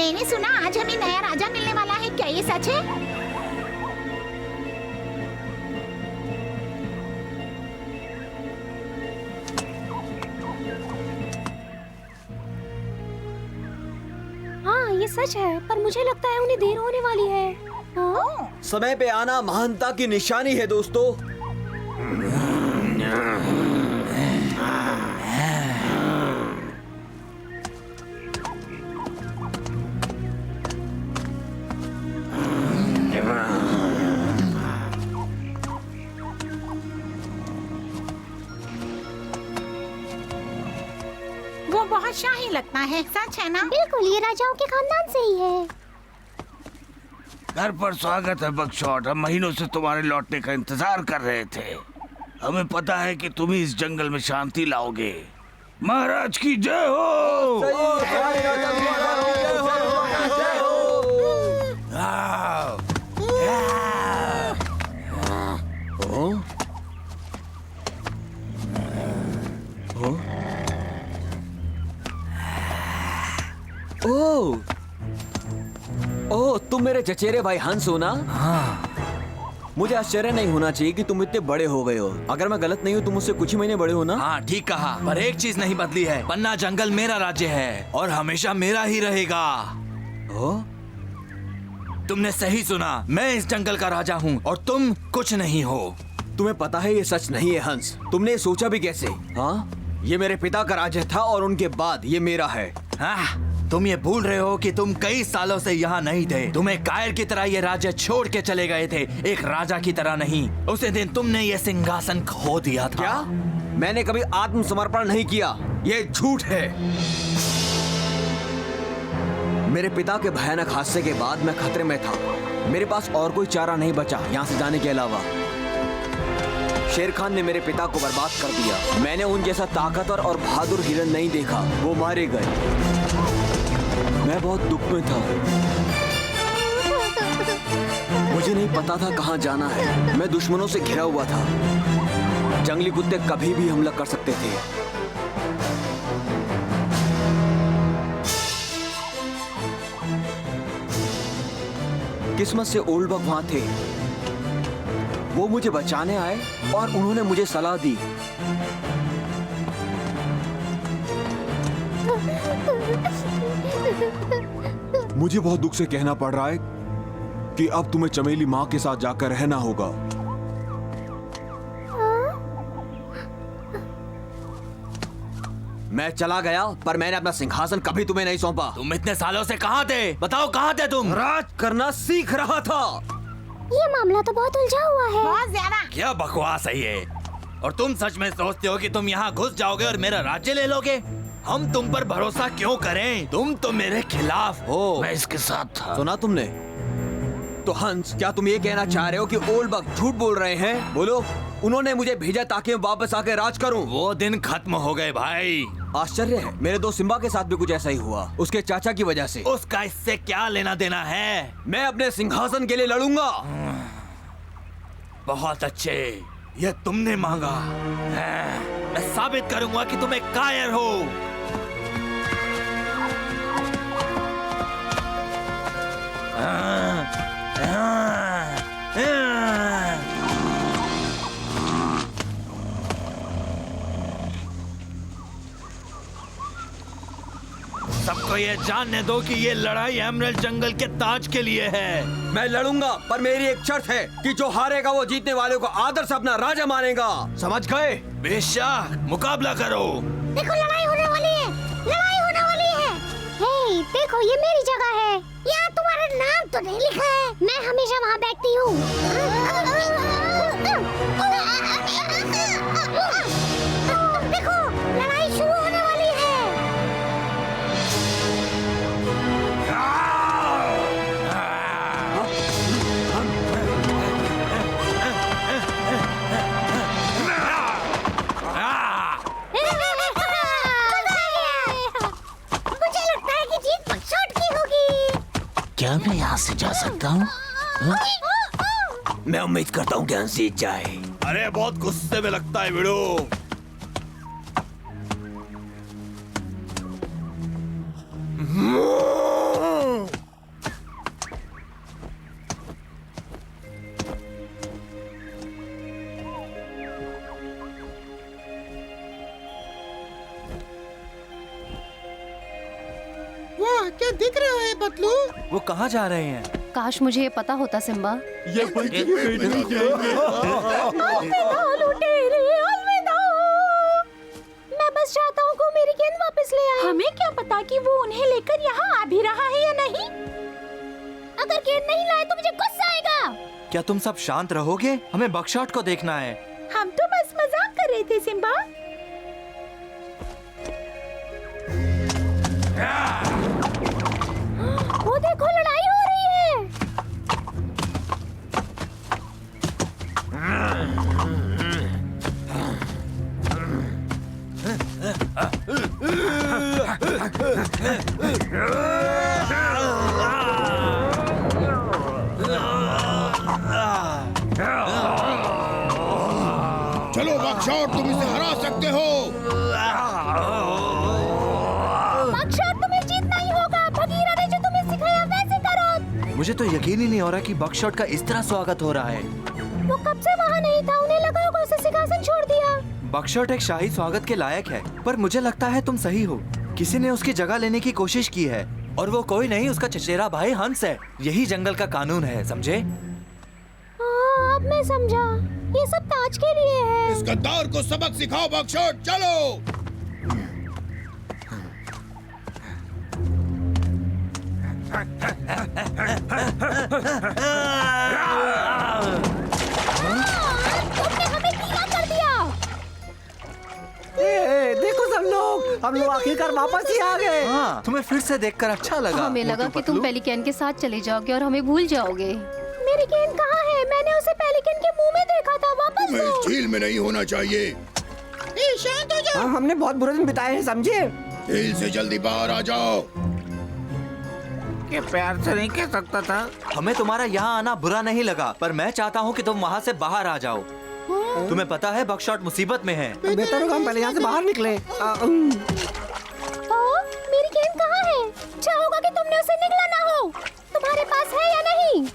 मैंने सुना आज हमें नया राजा मिलने वाला है, क्या ये सच है? हाँ ये सच है, पर मुझे लगता है उन्हें देर होने वाली है। हाँ? समय पे आना महानता की निशानी है दोस्तों। वो बहुत शाही लगता है, सच है ना? बिल्कुल, ये राजाओं के खानदान से ही है। घर पर स्वागत है बकशॉट। हम महीनों से तुम्हारे लौटने का इंतजार कर रहे थे। हमें पता है कि तुम ही इस जंगल में शांति लाओगे। महाराज की जय हो। ओह, तुम मेरे चचेरे भाई हंस हो ना? हाँ। मुझे आश्चर्य नहीं होना चाहिए कि तुम इतने बड़े हो गए हो। अगर मैं गलत नहीं हूँ, तुम मुझसे कुछ ही महीने बड़े हो ना? हाँ ठीक कहा, पर एक चीज नहीं बदली है। पन्ना जंगल मेरा राज्य है और हमेशा मेरा ही रहेगा। ओ? तुमने सही सुना, मैं इस जंगल का राजा हूँ और तुम कुछ नहीं हो। तुम्हें पता है ये सच नहीं है हंस। तुमने ये सोचा भी कैसे? हाँ, ये मेरे पिता का राज्य था और उनके बाद ये मेरा है। हाँ, तुम ये भूल रहे हो कि तुम कई सालों से यहाँ नहीं थे। तुम्हें कायर की तरह ये राज्य छोड़ के चले गए थे, एक राजा की तरह नहीं। उसी दिन तुमने ये सिंहासन खो दिया था। क्या? मैंने कभी आत्मसमर्पण नहीं किया, ये झूठ है। मेरे पिता के भयानक हादसे के बाद मैं खतरे में था। मेरे पास और कोई चारा नहीं बचा यहाँ से जाने के अलावा। शेर खान ने मेरे पिता को बर्बाद कर दिया। मैंने उन जैसा ताकतवर और बहादुर हिरन नहीं देखा, वो मारे गए। मैं बहुत दुख में था। मुझे नहीं पता था कहाँ जाना है। मैं दुश्मनों से घिरा हुआ था। जंगली कुत्ते कभी भी हमला कर सकते थे। किस्मत से ओल्ड बग वहां थे। वो मुझे बचाने आए और उन्होंने मुझे सलाह दी। मुझे बहुत दुख से कहना पड़ रहा है कि अब तुम्हें चमेली माँ के साथ जाकर रहना होगा। मैं चला गया, पर मैंने अपना सिंहासन कभी तुम्हें नहीं सौंपा। तुम इतने सालों से कहाँ थे? बताओ कहाँ थे तुम? राज करना सीख रहा था। ये मामला तो बहुत उलझा हुआ है। बहुत ज्यादा। क्या बकवास है ये? और तुम सच में सोचते हो कि तुम यहाँ घुस जाओगे और मेरा राज्य ले लोगे? हम तुम पर भरोसा क्यों करें? तुम तो मेरे खिलाफ हो। मैं इसके साथ था। सुना तुमने? तो हंस, क्या तुम ये कहना चाह रहे हो कि ओल्ड बग झूठ बोल रहे हैं? बोलो, उन्होंने मुझे भेजा ताकि मैं वापस आके राज करूं। वो दिन खत्म हो गए भाई। आश्चर्य है, मेरे दोस्त सिम्बा के साथ भी कुछ ऐसा ही हुआ, उसके चाचा की वजह से। उसका इससे क्या लेना देना है? मैं अपने सिंहासन के लिए लड़ूंगा। बहुत अच्छे, ये तुमने मांगा। मैं साबित करूंगा कि तुम एक कायर हो। सबको ये जानने दो कि ये लड़ाई एमरल्ड जंगल के ताज के लिए है। मैं लड़ूंगा, पर मेरी एक शर्त है कि जो हारेगा वो जीतने वाले को आदर से अपना राजा मानेगा। समझ गए? बेशक, मुकाबला करो। देखो लड़ाई होने वाली है, लड़ाई होने वाली है। हे, देखो ये मेरी जगह है। यहाँ तुम्हारा नाम तो नहीं लिखा है। मैं हमेशा वहाँ बैठती हूँ। देखो लड़ाई शुरू होने वाली है। मुझे लगता है कि जीत बकशॉट की होगी। क्या मैं यहाँ से जा सकता हूँ? मैं उम्मीद करता हूँ कि हंस जीत जाए। अरे बहुत गुस्से में लगता है वीडो। क्या दिख रहा है पतलू? वो कहाँ जा रहे हैं? काश मुझे ये पता होता सिम्बा। ये बच्चे नहीं जाएंगे। मैं बस चाहता हूँ को मेरी गेंद वापस ले आए। हमें क्या पता कि वो उन्हें लेकर यहाँ आ भी रहा है या नहीं। अगर गेंद नहीं लाए तो मुझे गुस्सा आएगा। क्या तुम सब शांत रहोगे? हमें बकशॉट को देखना है। हम तो बस मजाक कर रहे थे सिम्बा। वो देखो लड़ाई हो रही है। चलो बकशॉट, तुम इसे हरा सकते हो। बकशॉट तुम्हें जीतना ही होगा। भगीरा ने जो तुम्हें सिखाया वैसे करो। मुझे तो यकीन ही नहीं हो रहा कि बकशॉट का इस तरह स्वागत हो रहा है। वो कब से वहाँ नहीं था, उन्हें लगा होगा उसे सिंहासन छोड़ दिया। बकशॉट एक शाही स्वागत के लायक है, पर मुझे लगता है तुम सही हो। किसी ने उसकी जगह लेने की कोशिश की है, और वो कोई नहीं, उसका चचेरा भाई हंस है। यही जंगल का कानून है, समझे? अब मैं समझा। ये सब ताज के लिए है। इस गद्दार को सबक सिखाओ बकशॉट, चलो। तुमने हमें ढीला कर दिया। देखो सब लोग, हम लोग आखिरकार वापस ही आ गए। हाँ, तुम्हें फिर से देखकर अच्छा लगा। हमें लगा कि तुम पेलिकन के साथ चले जाओगे और हमें भूल जाओगे। मेरी गेंद कहाँ है? मैंने उसे पेलिकन के मुंह में देखा था। वापस तुम्हें दो। इस झील में नहीं होना चाहिए। शांत हो जाओ। हमने बहुत बुरे दिन बिताए हैं, समझे? झील से जल्दी बाहर आ जाओ। ये प्यार से नहीं कह सकता था। हमें तुम्हारा यहाँ आना बुरा नहीं लगा, पर मैं चाहता हूँ कि तुम वहाँ से बाहर आ जाओ। तुम्हें पता है बकशॉट मुसीबत में है। बेहतर होगा हम पहले यहाँ से बाहर निकले। मेरी गेंद कहाँ है? अच्छा होगा कि तुमने उसे निगला ना हो। तुम्हारे पास है या नहीं?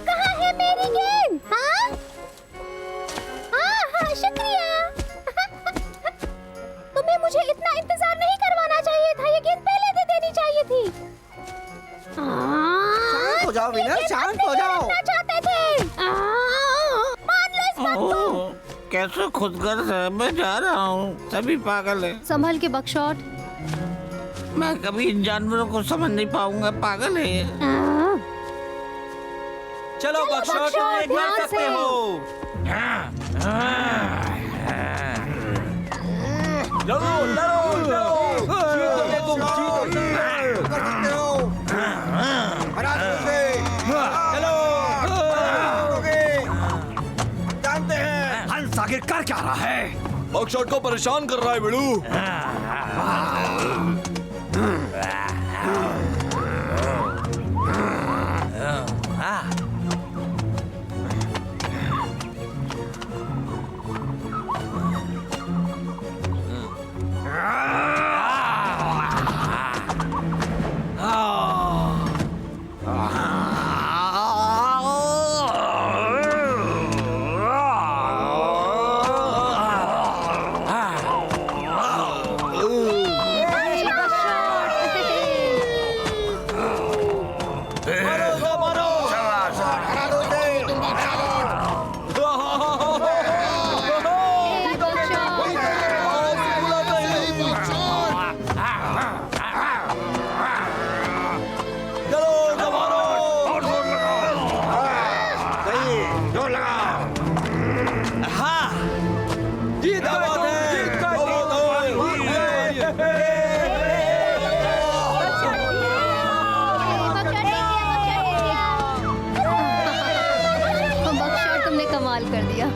कहाँ है मेरी गेंद? हाँ? हाँ, शुक्रिया। तुम्हें मुझे इतना इंतजार नहीं करवाना चाहिए था। ये गेंद पहले दे देनी चाहिए थी। शांत हो जाओ विनर, शांत हो जाओ। चाहते थे। मान लो इस बात को। कैसे खुदगर्ज है, मैं जा रहा हूँ। सभी पागल है। संभल के बकशॉट। मैं कभी इन जानवरों को समझ नहीं पाऊंगा, पागल है। चलो बकशॉट, तुम एक कर सकते हो। लड़ो लड़ो लड़ो, जीतोगे तुम, जीतोगे, कर सकते हो। हरा दोगे, चलो, जीतोगे। जानते हैं हंस आगे कर क्या रहा है? बकशॉट को परेशान कर रहा है बिड़ू। कमाल कर दिया।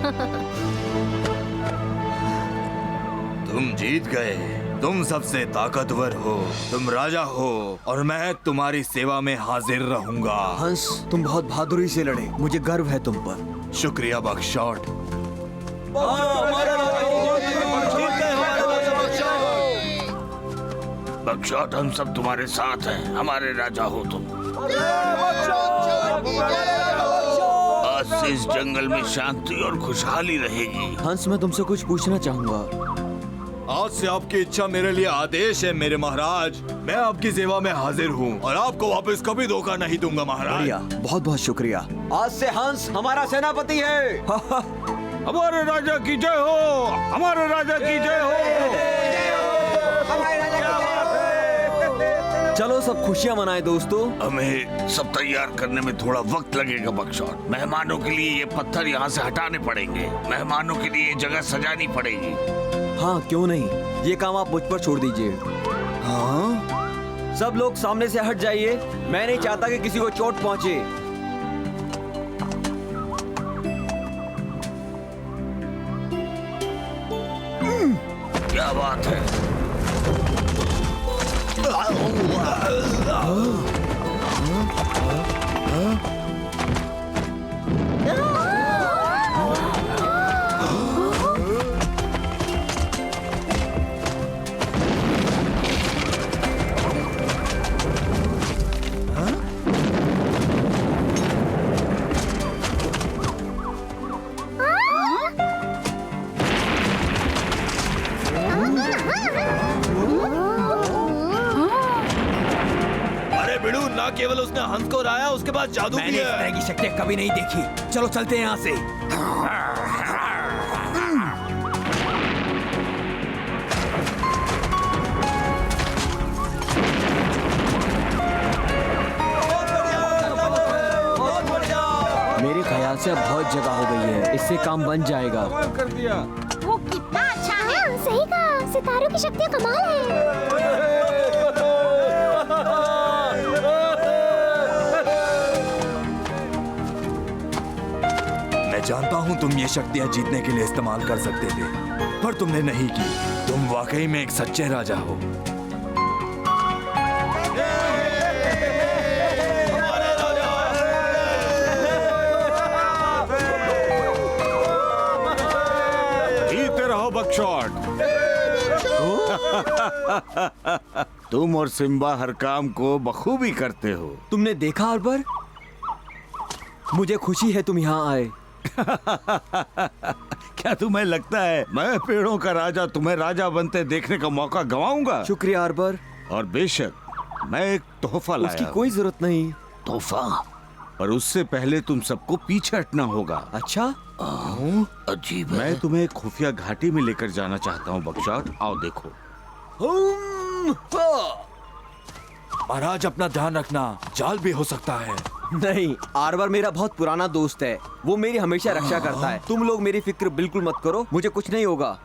तुम जीत गए। तुम सबसे ताकतवर हो, तुम राजा हो, और मैं तुम्हारी सेवा में हाजिर रहूंगा। हंस, तुम बहुत बहादुरी से लड़े, मुझे गर्व है तुम पर। शुक्रिया बकशॉट। बकशॉट, हम सब तुम्हारे साथ हैं, हमारे राजा हो तुम। आज से इस जंगल में शांति और खुशहाली रहेगी। हंस, मैं तुमसे कुछ पूछना चाहूंगा। आज से आपकी इच्छा मेरे लिए आदेश है मेरे महाराज। मैं आपकी सेवा में हाजिर हूँ और आपको वापस कभी धोखा नहीं दूंगा महाराज। बढ़िया, बहुत बहुत शुक्रिया। आज से हंस हमारा सेनापति है। हमारे राजा की जय हो, हमारे राजा की जय हो। चलो सब खुशियाँ मनाएं दोस्तों। हमें सब तैयार करने में थोड़ा वक्त लगेगा बक्सौट। मेहमानों के लिए ये पत्थर यहाँ से हटाने पड़ेंगे, मेहमानों के लिए ये जगह सजानी पड़ेगी। हाँ क्यों नहीं, ये काम आप मुझ पर छोड़ दीजिए। हाँ सब लोग सामने से हट जाइए, मैं नहीं चाहता कि किसी को चोट पहुंचे। क्या बात है। ना केवल उसने हंस को उड़ाया, उसके बाद जादू भी है। इस तरह की शक्तियाँ कभी नहीं देखी। चलो चलते हैं यहाँ से। मेरे ख्याल से अब बहुत जगह हो गई है, इससे काम बन जाएगा। कर दिया। वो कितना अच्छा है। हाँ, सही कहा, सितारों की शक्तियाँ कमाल है। मैं जानता हूँ तुम ये शक्तियाँ जीतने के लिए इस्तेमाल कर सकते थे, पर तुमने नहीं की। तुम वाकई में एक सच्चे राजा हो। जीते रहो बक्सौट। तुम और सिम्बा हर काम को बखूबी करते हो। तुमने देखा आर्बर, मुझे खुशी है तुम यहाँ आए। क्या तुम्हें लगता है मैं पेड़ों का राजा तुम्हें राजा बनते देखने का मौका गवाऊंगा? शुक्रिया आर्बर। और बेशक मैं एक तोहफा लाया उसकी हूं। कोई जरूरत नहीं। तोहफा? पर उससे पहले तुम सबको पीछे हटना होगा। अच्छा अजीब है। मैं तुम्हें एक खुफिया घाटी में लेकर जाना चाहता हूँ बक्सौट। आओ देखो। महाराज अपना ध्यान रखना, जाल भी हो सकता है। नहीं, आर्बर मेरा बहुत पुराना दोस्त है, वो मेरी हमेशा रक्षा करता है। तुम लोग मेरी फिक्र बिल्कुल मत करो, मुझे कुछ नहीं होगा।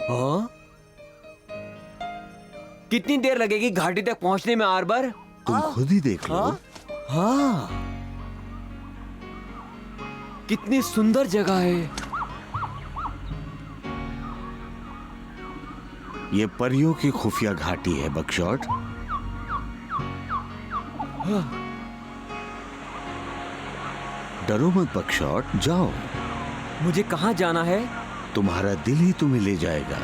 हाँ? कितनी देर लगेगी घाटी तक पहुंचने में आर्बर? तुम खुद ही देख लो। हाँ, कितनी सुंदर जगह है। ये परियों की खुफिया घाटी है बक्सौट। डरो मत बक्सौट, जाओ। मुझे कहाँ जाना है? तुम्हारा दिल ही तुम्हें ले जाएगा।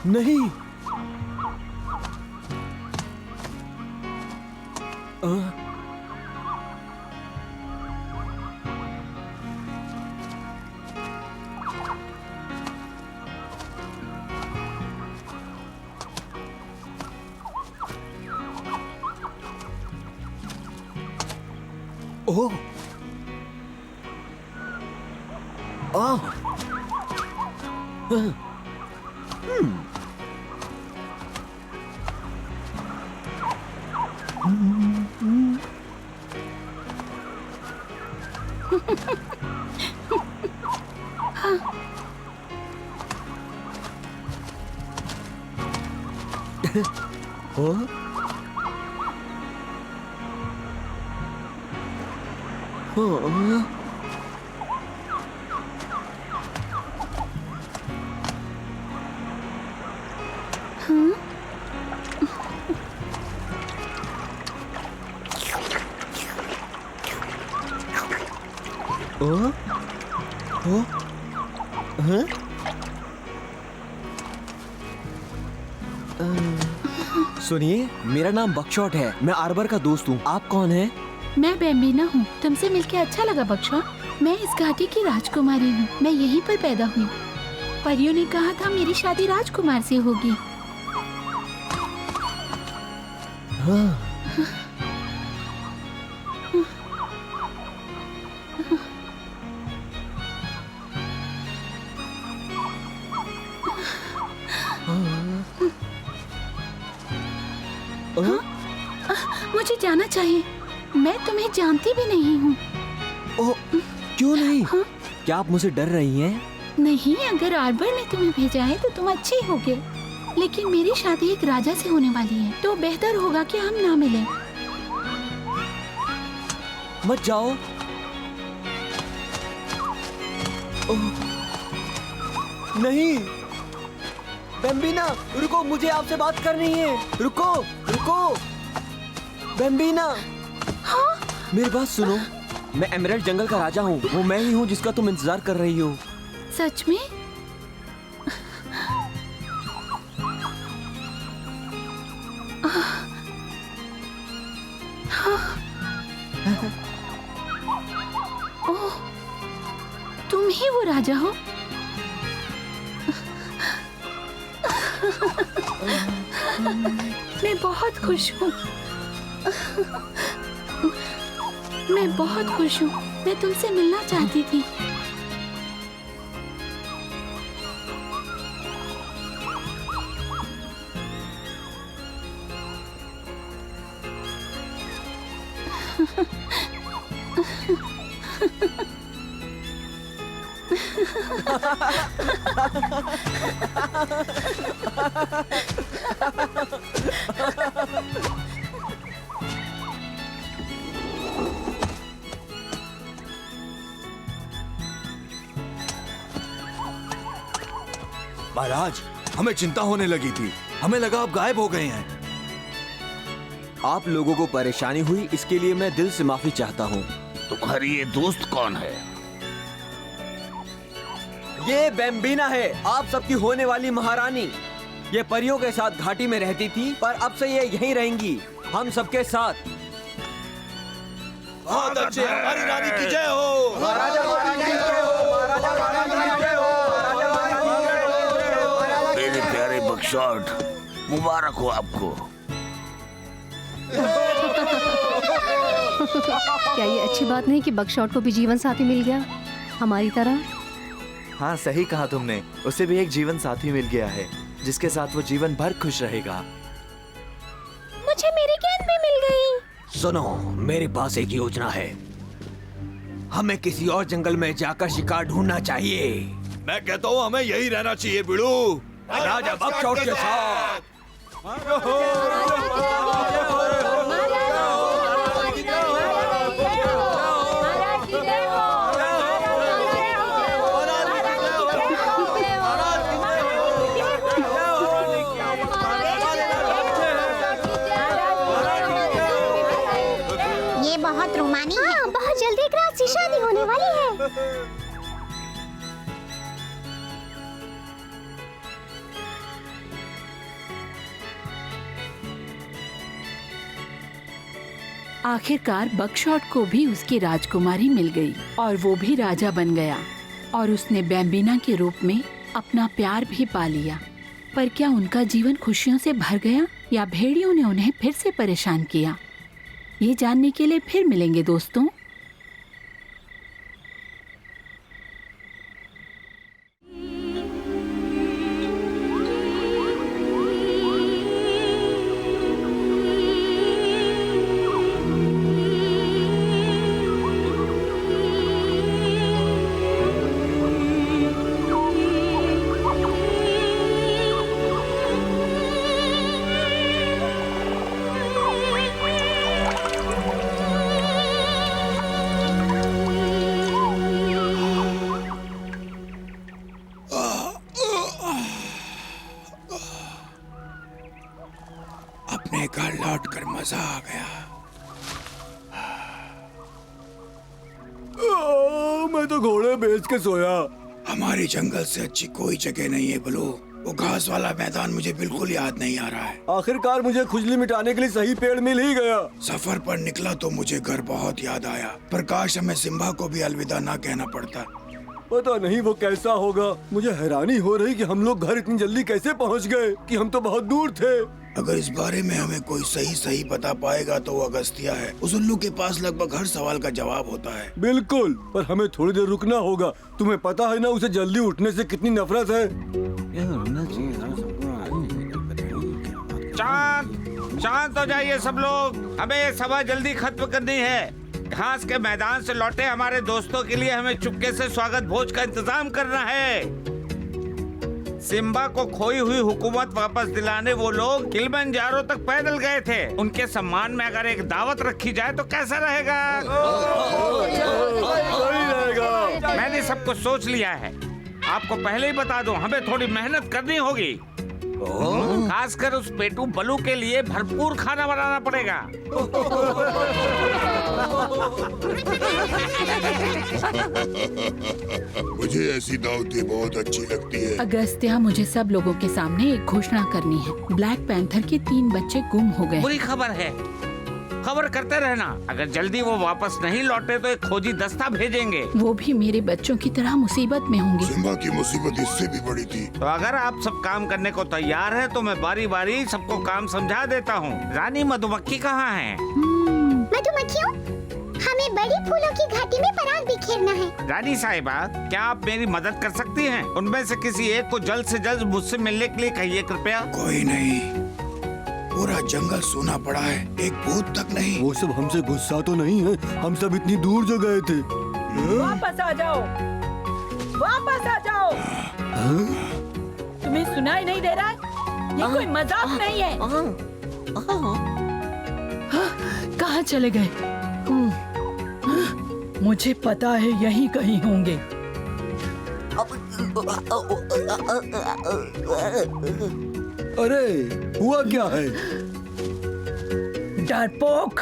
नहीं, ओह, सुनिए, मेरा नाम बकशॉट है। मैं आर्बर का दोस्त हूँ। आप कौन हैं? मैं बेम्बिना हूँ। तुमसे मिलके अच्छा लगा बक्शॉट। मैं इस घाटी की राजकुमारी हूँ। मैं यहीं पर पैदा हुई। परियों ने कहा था मेरी शादी राजकुमार से होगी। मुझे जाना चाहिए। मैं तुम्हें जानती भी नहीं हूँ। ओह, क्यों नहीं? क्या आप मुझसे डर रही हैं? नहीं, अगर आर्बर ने तुम्हें भेजा है तो तुम अच्छे होगे। लेकिन मेरी शादी एक राजा से होने वाली है, तो बेहतर होगा कि हम ना मिलें। मत जाओ। ओह, नहीं, बेम्बिना, रुको, मुझे आपसे बात करनी है। रुको, रुको, बेम्बिना। हाँ? मेरी बात सुनो। मैं एमराल्ड जंगल का राजा हूँ। वो मैं ही हूँ जिसका तुम इंतजार कर रही हो। सच में? ओह, तुम ही वो राजा हो? मैं बहुत खुश हूँ। मैं बहुत खुश हूँ। मैं तुमसे मिलना चाहती थी। महाराज, हमें चिंता होने लगी थी। हमें लगा आप गायब हो गए हैं। आप लोगों को परेशानी हुई, इसके लिए मैं दिल से माफी चाहता हूँ। तुम्हारी ये दोस्त कौन है? ये बेम्बिना है, आप सबकी होने वाली महारानी। ये परियों के साथ घाटी में रहती थी, पर अब से ये यहीं रहेंगी, हम सबके साथ। बहुत अच्छे, हमारी रानी की जय हो। मेरे प्यारे बकशॉट, मुबारक हो आपको। क्या ये अच्छी बात नहीं कि बकशॉट को भी जीवन साथी मिल गया हमारी तरह? हाँ, सही कहा तुमने। उसे भी एक जीवन साथी मिल गया है जिसके साथ वो जीवन भर खुश रहेगा। मुझे मेरी गेंद भी मिल गई। सुनो, मेरे पास एक योजना है। हमें किसी और जंगल में जाकर शिकार ढूंढना चाहिए। मैं कहता हूँ हमें यही रहना चाहिए बिड़ू, राजा बकशॉट के साथ। ये बहुत रोमानी है। हाँ, बहुत जल्दी एक रात से शादी होने वाली है। आखिरकार बकशॉट को भी उसकी राजकुमारी मिल गई और वो भी राजा बन गया और उसने बेम्बिना के रूप में अपना प्यार भी पा लिया। पर क्या उनका जीवन खुशियों से भर गया या भेड़ियों ने उन्हें फिर से परेशान किया? ये जानने के लिए फिर मिलेंगे दोस्तों। रहने का लौट कर मजा आ गया। मैं तो घोड़े बेच के सोया। हमारी जंगल से अच्छी कोई जगह नहीं है ब्लू। वो घास वाला मैदान मुझे बिल्कुल याद नहीं आ रहा है। आखिरकार मुझे खुजली मिटाने के लिए सही पेड़ मिल ही गया। सफर पर निकला तो मुझे घर बहुत याद आया, पर काश हमें सिम्बा को भी अलविदा ना कहना पड़ता। पता नहीं वो कैसा होगा। मुझे हैरानी हो रही कि हम लोग घर इतनी जल्दी कैसे पहुंच गए कि हम तो बहुत दूर थे। अगर इस बारे में हमें कोई सही बता पाएगा तो वो अगस्त्या है। उस उल्लू के पास लगभग हर सवाल का जवाब होता है। बिल्कुल, पर हमें थोड़ी देर रुकना होगा। तुम्हें पता है ना उसे जल्दी उठने से कितनी नफरत है। शांत हो जाइए सब लोग, हमें ये सभा जल्दी खत्म करनी है। घास के मैदान से लौटे हमारे दोस्तों के लिए हमें चुपके से स्वागत भोज का इंतजाम करना है। सिम्बा को खोई हुई हुकूमत वापस दिलाने वो लोग किलिमंजारो तक पैदल गए थे। उनके सम्मान में अगर एक दावत रखी जाए तो कैसा रहेगा? मैंने सब कुछ सोच लिया है। आपको पहले ही बता दूं, हमें थोड़ी मेहनत करनी होगी। खासकर उस पेटू बलू के लिए भरपूर खाना बनाना पड़ेगा। मुझे ऐसी दावतें बहुत अच्छी लगती है। अगस्त्या, मुझे सब लोगों के सामने एक घोषणा करनी है। ब्लैक पैंथर के 3 बच्चे गुम हो गए। बुरी खबर है, खबर करते रहना। अगर जल्दी वो वापस नहीं लौटे तो एक खोजी दस्ता भेजेंगे। वो भी मेरे बच्चों की तरह मुसीबत में होंगे। सिम्बा की मुसीबत इससे भी बड़ी थी। तो अगर आप सब काम करने को तैयार है तो मैं बारी बारी सबको काम समझा देता हूँ। रानी मधुमक्खी कहाँ है? मधुमक्खियों, हमें बड़ी फूलों की घाटी में पराग बिखेरना है। रानी साहिबा, क्या आप मेरी मदद कर सकती हैं? उनमें से किसी एक को जल्द से जल्द मुझसे मिलने के लिए कहिए कृपया। कोई नहीं, पूरा जंगल सूना पड़ा है, एक भूत तक नहीं। वो सब हमसे गुस्सा तो नहीं है, हम सब इतनी दूर जो गए थे। वापस आ जाओ, वापस आ जाओ। तुम्हें सुनाई नहीं दे रहा है? ये कोई मजाक नहीं है। कहाँ चले गए? मुझे पता है यहीं कहीं होंगे। अरे हुआ क्या है? डरपोक,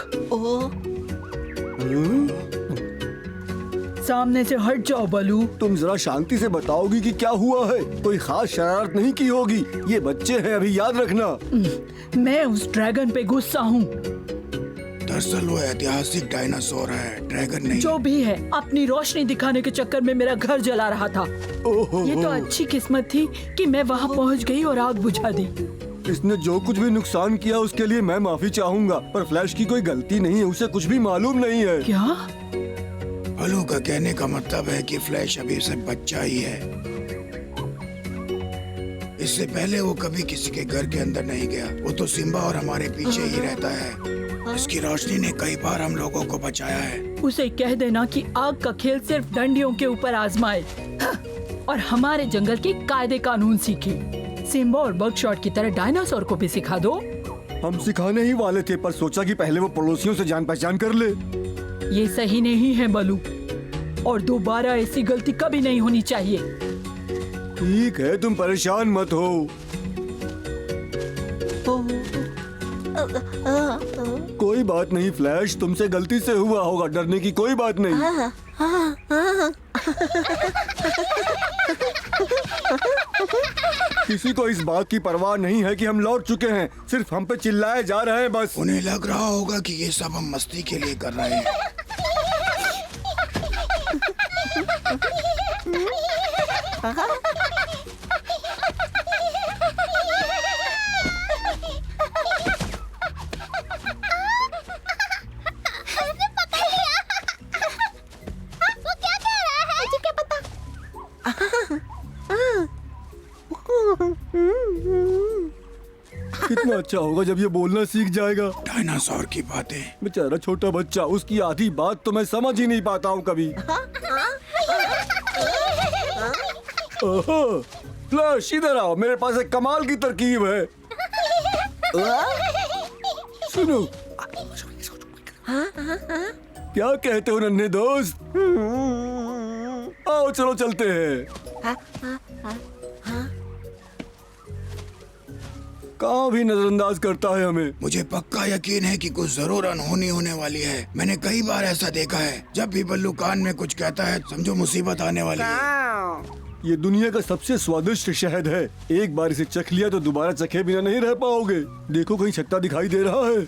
सामने से हट जाओ बलू। तुम जरा शांति से बताओगी कि क्या हुआ है? कोई खास शरारत नहीं की होगी। ये बच्चे हैं, अभी याद रखना। मैं उस ड्रैगन पे गुस्सा हूँ। दरअसल वो ऐतिहासिक डायनासोर है, ड्रैगन नहीं। जो भी है, अपनी रोशनी दिखाने के चक्कर में मेरा घर जला रहा था। ये तो अच्छी किस्मत थी कि मैं वहाँ पहुँच गई और आग बुझा दी। इसने जो कुछ भी नुकसान किया उसके लिए मैं माफी चाहूंगा, पर फ्लैश की कोई गलती नहीं है, उसे कुछ भी मालूम नहीं है। क्या? बलू का कहने का मतलब है कि फ्लैश अभी सिर्फ बच्चा ही है। इससे पहले वो कभी किसी के घर के अंदर नहीं गया। वो तो सिम्बा और हमारे पीछे ही रहता है। इसकी रोशनी ने कई बार हम लोगों को बचाया है। उसे कह देना कि आग का खेल सिर्फ डंडियों के ऊपर आजमाए और हमारे जंगल के कायदे कानून सीखे। सिम्बा और बगशॉट की तरह डायनासोर को भी सिखा दो। हम सिखाने ही वाले थे, पर सोचा कि पहले वो पड़ोसियों से जान पहचान कर ले। ये सही नहीं है बलू, और दोबारा ऐसी गलती कभी नहीं होनी चाहिए। ठीक है, तुम परेशान मत हो। कोई बात नहीं फ्लैश, तुमसे गलती से हुआ होगा, डरने की कोई बात नहीं। किसी को इस बात की परवाह नहीं है कि हम लौट चुके हैं, सिर्फ हम पे चिल्लाए जा रहे हैं बस। उन्हें लग रहा होगा कि ये सब हम मस्ती के लिए कर रहे हैं। कितना अच्छा होगा जब ये बोलना सीख जाएगा। डायनासोर की बातें। बेचारा छोटा बच्चा, उसकी आधी बात तो मैं समझ ही नहीं पाता हूँ कभी। ओहो, फ्लैश इधर आओ, मेरे पास एक कमाल की तरकीब है। सुनो, क्या कहते हो नन्हे दोस्त? आओ चलो चलते हैं। कहाँ भी नजरअंदाज करता है हमें। मुझे पक्का यकीन है कि कुछ जरूर अनहोनी होने वाली है। मैंने कई बार ऐसा देखा है, जब भी बल्लू कान में कुछ कहता है समझो मुसीबत आने वाली है। ये दुनिया का सबसे स्वादिष्ट शहद है। एक बार इसे चख लिया तो दोबारा चखे बिना नहीं रह पाओगे। देखो कहीं छत्ता दिखाई दे रहा है।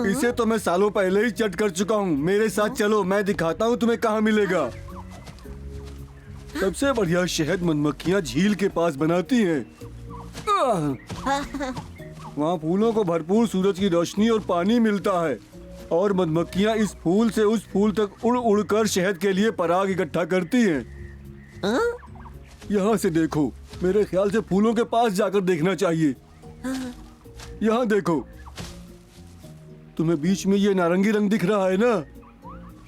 इसे तो मैं सालों पहले ही चट कर चुका हूँ। मेरे साथ चलो, मैं दिखाता हूँ तुम्हें कहाँ मिलेगा। सबसे बढ़िया शहद मधुमक्खियाँ झील के पास बनाती हैं। वहाँ फूलों को भरपूर सूरज की रोशनी और पानी मिलता है और मधुमक्खियाँ इस फूल से उस फूल तक उड़ उड़ कर शहद के लिए पराग इकट्ठा करती हैं। यहाँ से देखो, मेरे ख्याल से फूलों के पास जाकर देखना चाहिए। यहाँ देखो, तुम्हें बीच में ये नारंगी रंग दिख रहा है ना?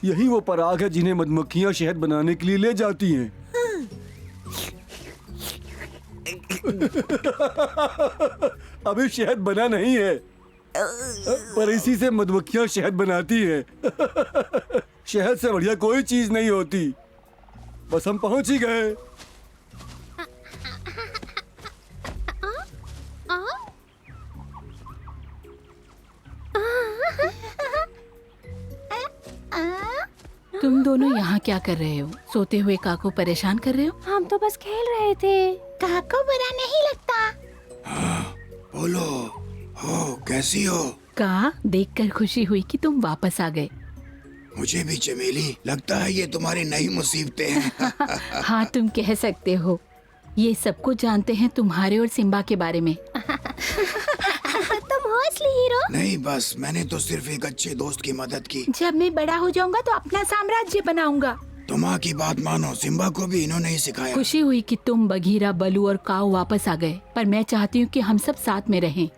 यही वो पराग है जिन्हें मधुमक्खियाँ शहद बनाने के लिए ले जाती हैं। अभी शहद बना नहीं है, पर इसी से मधुमक्खियाँ शहद बनाती है। शहद से बढ़िया कोई चीज नहीं होती। बस हम पहुंच ही गए। तुम दोनों यहाँ क्या कर रहे हो? सोते हुए काक को परेशान कर रहे हो? हम तो बस खेल रहे थे। काक को बुरा नहीं लगता। बोलो, हो कैसी हो? का देखकर खुशी हुई कि तुम वापस आ गए। मुझे भी चमेली, लगता है ये तुम्हारी नई मुसीबतें हैं। हाँ, तुम कह सकते हो। ये सब कुछ जानते हैं तुम्हारे और सिम्बा के बारे में। तुम हो असली हीरो? नहीं, बस मैंने तो सिर्फ एक अच्छे दोस्त की मदद की। जब मैं बड़ा हो जाऊंगा तो अपना साम्राज्य बनाऊंगा। तुम माँ की बात मानो, सिम्बा को भी इन्होंने ही सिखाया। खुशी हुई कि तुम, बघीरा, बलू और काऊ वापस आ गए, पर मैं चाहती हूँ कि हम सब साथ में रहें।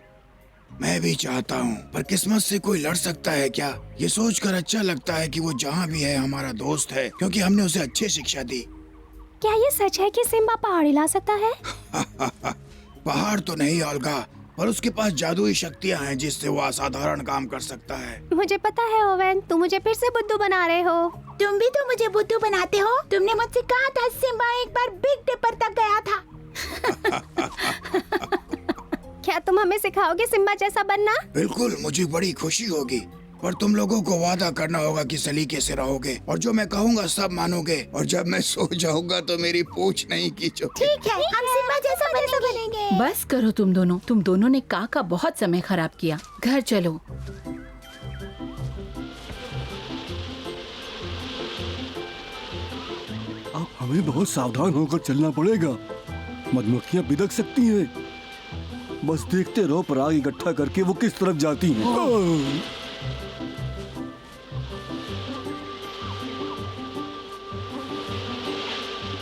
मैं भी चाहता हूँ, पर किस्मत से कोई लड़ सकता है क्या? ये सोचकर अच्छा लगता है कि वो जहाँ भी है हमारा दोस्त है, क्योंकि हमने उसे अच्छी शिक्षा दी। क्या ये सच है कि सिम्बा पहाड़ हिला सकता है? पहाड़ तो नहीं ओल्गा, पर उसके पास जादुई शक्तियाँ हैं जिससे वो असाधारण काम कर सकता है। मुझे पता है ओवेन, तुम मुझे फिर से बुद्धू बना रहे हो। तुम भी तो मुझे बुद्धू बनाते हो। तुमने मुझसे कहा था सिम्बा एक बार बिग डिपर तक गया था। क्या तुम हमें सिखाओगे सिम्बा जैसा बनना? बिल्कुल, मुझे बड़ी खुशी होगी, पर तुम लोगों को वादा करना होगा कि सलीके से रहोगे और जो मैं कहूँगा सब मानोगे, और जब मैं सो जाऊंगा तो मेरी पूछ नहीं खींचोगे। ठीक है, हम सिम्बा जैसा बनेंगे। बस करो तुम दोनों ने का बहुत समय खराब किया। घर चलो। अब हमें बहुत सावधान होकर चलना पड़ेगा। मधुमक्खियाँ बिदक सकती हैं। बस देखते रहो पराग इकट्ठा करके वो किस तरफ जाती हैं।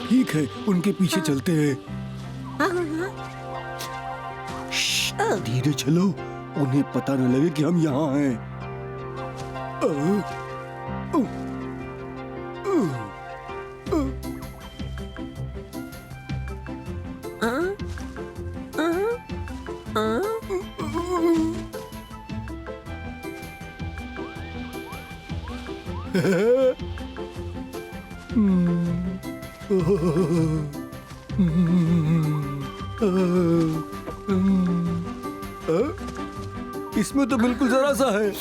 ठीक है, उनके पीछे चलते हैं। धीरे चलो, उन्हें पता न लगे कि हम यहाँ हैं। इसमें तो बिल्कुल जरा सा है।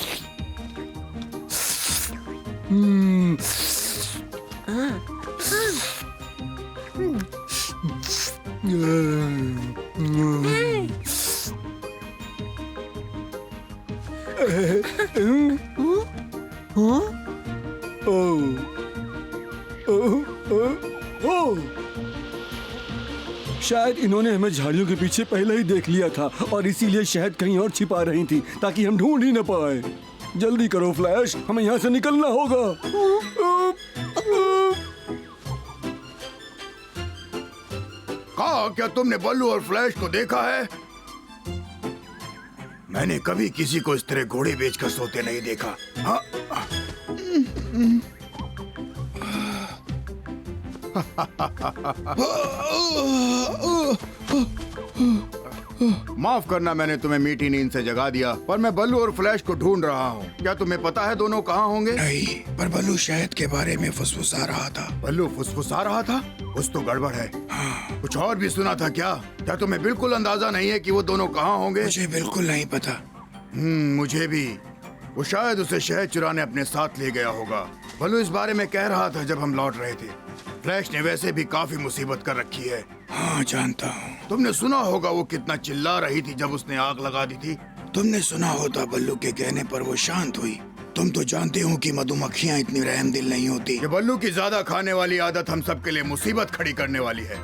शायद इन्होंने हमें झाड़ियों के पीछे पहले ही देख लिया था और इसीलिए शहद कहीं और छिपा रही थी ताकि हम ढूंढ ही न पाए। जल्दी करो फ्लैश, हमें यहाँ से निकलना होगा। कहा, क्या तुमने बल्लू और फ्लैश को देखा है? मैंने कभी किसी को इस तरह घोड़े बेचकर सोते नहीं देखा। हाँ? माफ करना मैंने तुम्हें मीठी नींद से जगा दिया, पर मैं बल्लू और फ्लैश को ढूंढ रहा हूँ। क्या तुम्हें पता है दोनों कहाँ होंगे? नहीं, पर बल्लू शहद के बारे में फुसफुसा रहा था। बल्लू फुसफुसा रहा था? कुछ तो गड़बड़ है। हाँ, कुछ और भी सुना था क्या? क्या तुम्हें बिल्कुल अंदाजा नहीं है कि वो दोनों कहाँ होंगे? मुझे बिल्कुल नहीं पता। मुझे भी। वो शायद उसे शहद चुराने अपने साथ ले गया होगा। बल्लू इस बारे में कह रहा था जब हम लौट रहे थे। फ्लैश ने वैसे भी काफी मुसीबत कर रखी है। हाँ, जानता हूँ। तुमने सुना होगा वो कितना चिल्ला रही थी जब उसने आग लगा दी थी। तुमने सुना होता बल्लू के कहने पर वो शांत हुई। तुम तो जानते हो कि मधुमक्खियाँ इतनी रहमदिल नहीं होती। ये बल्लू की ज्यादा खाने वाली आदत हम सबके लिए मुसीबत खड़ी करने वाली है।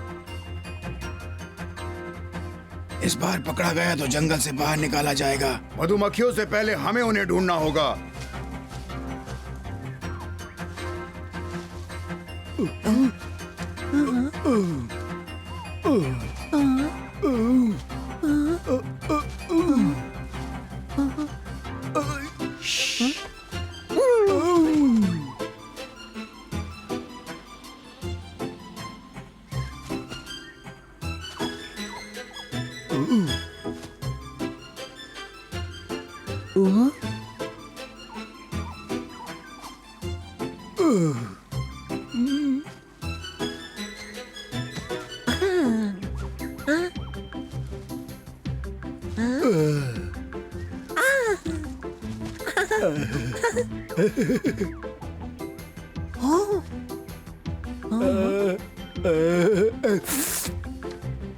इस बार पकड़ा गया तो जंगल से बाहर निकाला जाएगा। मधुमक्खियों से पहले हमें उन्हें ढूंढना होगा।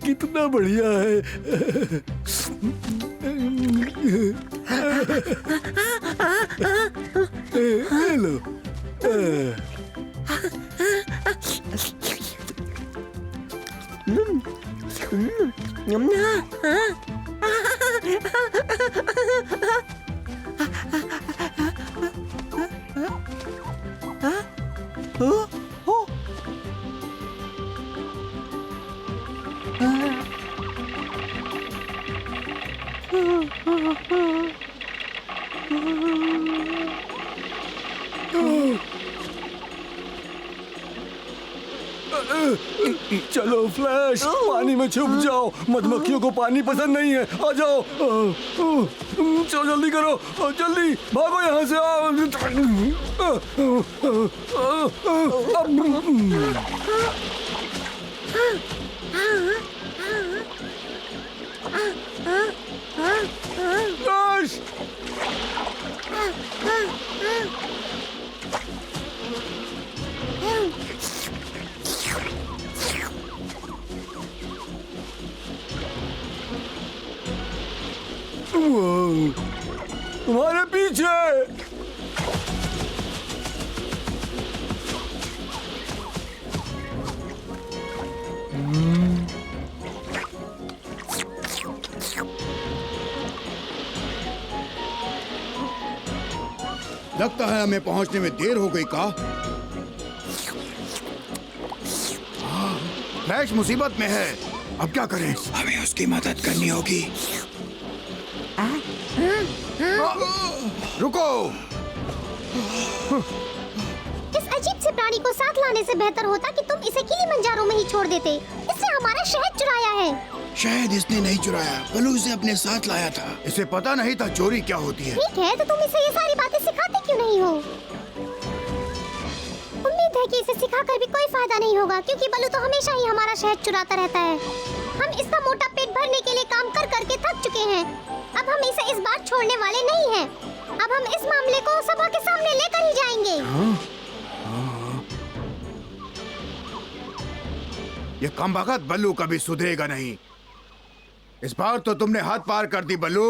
कितना बढ़िया है। हेलो। चलो फ्लैश, पानी में छुप जाओ। मधुमक्खियों को पानी पसंद नहीं है। आ जाओ। चलो जल्दी करो, जल्दी भागो यहाँ से। फ्लैश, तुम्हारे पीछे। लगता है हमें पहुंचने में देर हो गई का? फ्लैश मुसीबत में है। अब क्या करें? हमें उसकी मदद करनी होगी। रुको। इस अजीब से प्राणी को साथ लाने से बेहतर होता कि तुम इसे किलिमंजारो में ही छोड़ देते। इसने हमारा शहद चुराया है। शायद इसने नहीं चुराया, बल्लू इसे अपने साथ लाया था। इसे पता नहीं था चोरी क्या होती है। ठीक है, तो तुम इसे ये सारी बातें सिखाते क्यों नहीं हो? उम्मीद है कि इसे सिखाकर भी कोई फायदा नहीं होगा, क्योंकि बल्लू तो हमेशा ही हमारा शहद चुराता रहता है। हम इसका मोटा पेट भरने के लिए काम कर करके थक चुके हैं। अब हम इसे इस बार छोड़ने वाले नहीं हैं। अब हम इस मामले को सभा के सामने लेकर ही जाएंगे। ये कमबख्त बल्लू कभी सुधरेगा नहीं। इस बार तो तुमने हाथ पार कर दी बल्लू।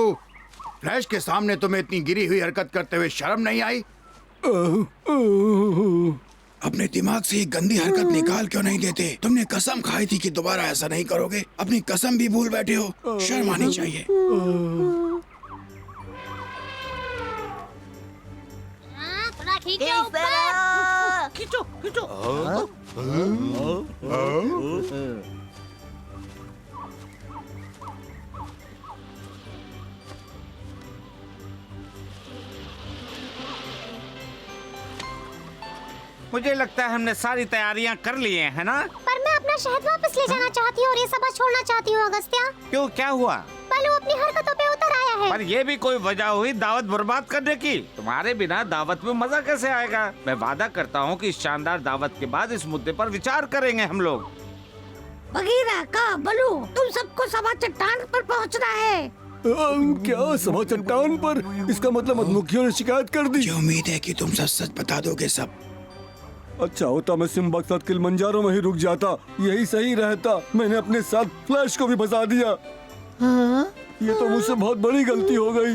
फ्लैश के सामने तुम्हें इतनी गिरी हुई हरकत करते हुए शर्म नहीं आई? अपने दिमाग से ये गंदी हरकत निकाल क्यों नहीं देते? तुमने कसम खाई थी कि दोबारा ऐसा नहीं करोगे। अपनी कसम भी भूल बैठे हो। शर्म आनी चाहिए। थोड़ा खींचो ऊपर। खींचो खींचो। मुझे लगता है हमने सारी तैयारियां कर ली हैं, है ना? पर मैं अपना शहद वापस ले जाना चाहती हूँ और ये सभा छोड़ना चाहती हूँ अगस्त्या। क्यों, क्या हुआ? पर बलू अपनी हरकतों पे उतर आया है। पर ये भी कोई वजह हुई दावत बर्बाद करने की? तुम्हारे बिना दावत में मजा कैसे आएगा? मैं वादा करता हूँ कि इस शानदार दावत के बाद इस मुद्दे पर विचार करेंगे हम लोग। बगीरा का बलू, तुम सबको सभा चट्टान पर पहुंचना है। क्या सभा चट्टान पर? इसका मतलब मधुमक्खियों ने शिकायत कर दी। मुझे उम्मीद है कि तुम सच सच बता दोगे सब। अच्छा होता मैं सिम्बा के साथ किलिमंजारो में ही रुक जाता, यही सही रहता। मैंने अपने साथ फ्लैश को भी फंसा दिया। ये तो मुझसे बहुत बड़ी गलती हो गई।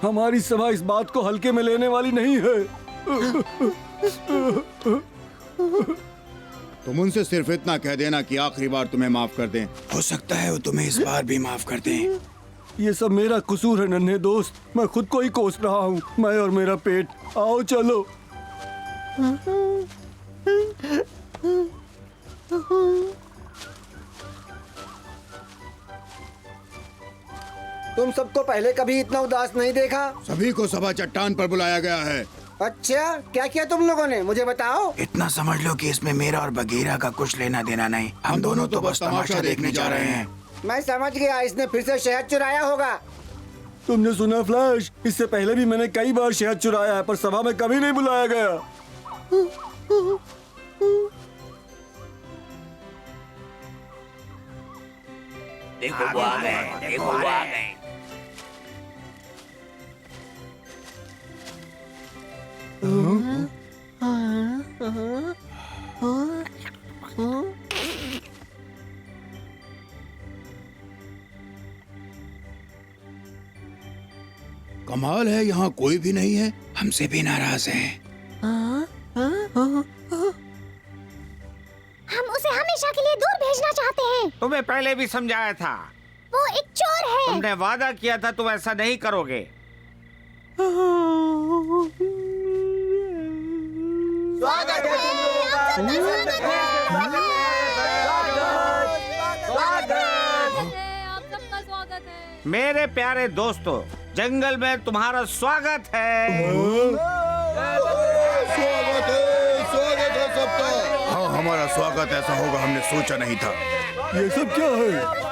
हमारी सभा इस बात को हल्के में लेने वाली नहीं है। तुम उनसे सिर्फ इतना कह देना कि आखिरी बार तुम्हें माफ कर दें। हो सकता है वो तुम्हें इस बार भी माफ कर दें। ये सब मेरा कसूर है नन्हे दोस्त, मैं खुद को ही कोस रहा हूँ। मैं और मेरा पेट। आओ चलो। तुम सबको पहले कभी इतना उदास नहीं देखा। सभी को सभा चट्टान पर बुलाया गया है। अच्छा, क्या किया तुम लोगों ने, मुझे बताओ। इतना समझ लो कि इसमें मेरा और बगीरा का कुछ लेना देना नहीं। हम दोनों तो बस तमाशा देखने जा रहे हैं। मैं समझ गया, इसने फिर से शहद चुराया होगा। तुमने सुना फ्लैश? इससे पहले भी मैंने कई बार शहद चुराया है, पर सभा में कभी नहीं बुलाया गया। देखो वो आ गए, देखो वो आ गए। कमाल है, यहाँ कोई भी नहीं है। हमसे भी नाराज हैं। हम उसे हमेशा के लिए दूर भेजना चाहते हैं। तुम्हें पहले भी समझाया था। वो एक चोर है। तुमने वादा किया था तुम ऐसा नहीं करोगे। स्वागत है तुम लोगों का। मेरे प्यारे दोस्तों, जंगल में तुम्हारा स्वागत है। स्वागत है सबका। हाँ, हमारा स्वागत ऐसा होगा हमने सोचा नहीं था। ये सब क्या है?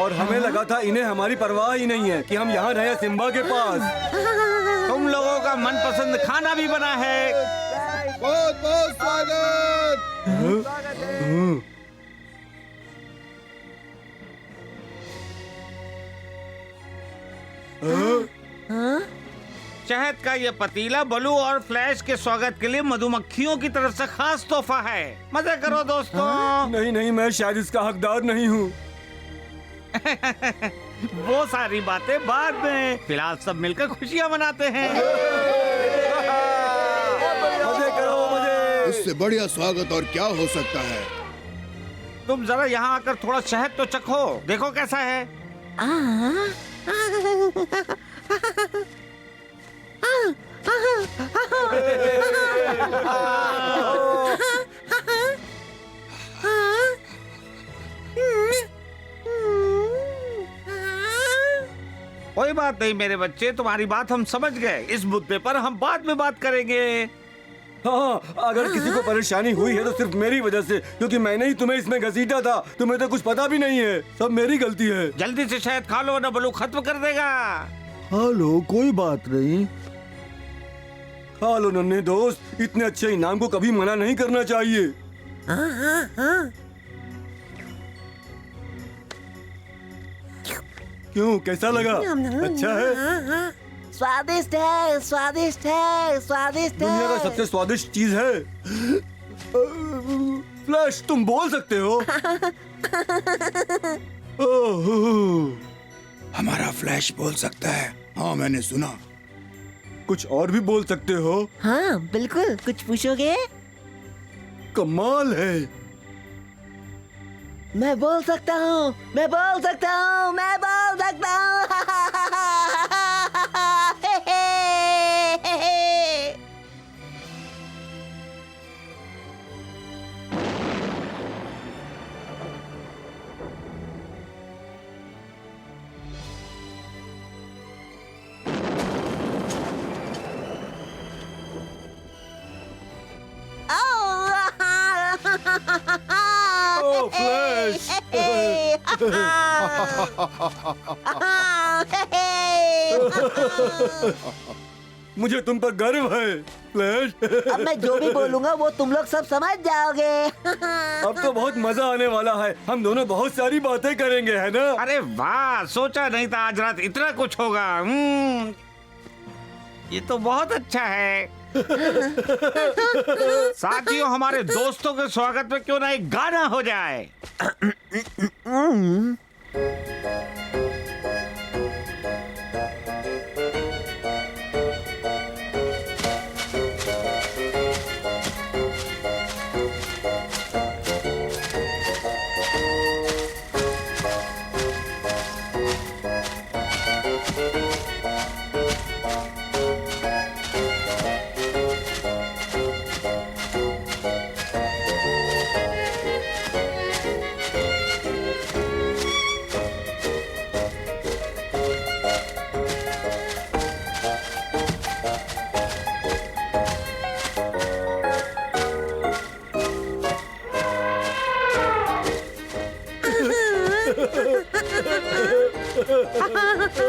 और हमें लगा था इन्हें हमारी परवाह ही नहीं है कि हम यहाँ रहे सिम्बा के पास। तुम लोगों का मनपसंद खाना भी बना है। बहुत बहुत स्वागत। शहद का ये पतीला बलू और फ्लैश के स्वागत के लिए मधुमक्खियों की तरफ से खास तोहफा है। मजे करो दोस्तों। नहीं नहीं, मैं शायद इसका हकदार नहीं हूँ। वो सारी बातें बाद में, फिलहाल सब मिलकर खुशियाँ मनाते हैं। मजे करो मजे। इससे बढ़िया स्वागत और क्या हो सकता है। तुम जरा यहाँ आकर थोड़ा शहद तो चखो, देखो कैसा है। कोई बात नहीं मेरे बच्चे, तुम्हारी बात हम समझ गए। इस मुद्दे पर हम बाद में बात करेंगे। हाँ, अगर किसी को परेशानी हुई है तो सिर्फ मेरी वजह से, क्योंकि मैंने ही तुम्हें इसमें घसीटा था। तुम्हें तो कुछ पता भी नहीं है, सब मेरी गलती है। जल्दी से शहद खा लो ना बलू खत्म कर देगा। हेलो, कोई बात नहीं। खा लो नन्हे दोस्त, इतने अच्छे इनाम को कभी मना नहीं करना चाहिए। क्यों, कैसा लगा? अच्छा है? स्वादिष्ट है, स्वादिष्ट है, स्वादिष्ट दुनिया का सबसे स्वादिष्ट चीज है। फ्लैश, तुम बोल सकते हो? हमारा फ्लैश बोल सकता है। हाँ, मैंने सुना। कुछ और भी बोल सकते हो? हाँ बिल्कुल, कुछ पूछोगे? कमाल है। मैं बोल सकता हूँ, मैं बोल सकता हूँ, मैं बोल सकता हूँ। मुझे तुम पर गर्व है फ्लैश। अब मैं जो भी बोलूँगा वो तुम लोग सब समझ जाओगे। अब तो बहुत मजा आने वाला है, हम दोनों बहुत सारी बातें करेंगे, है ना? अरे वाह, सोचा नहीं था आज रात इतना कुछ होगा। ये तो बहुत अच्छा है। साथियों, हमारे दोस्तों के स्वागत में क्यों ना एक गाना हो जाए।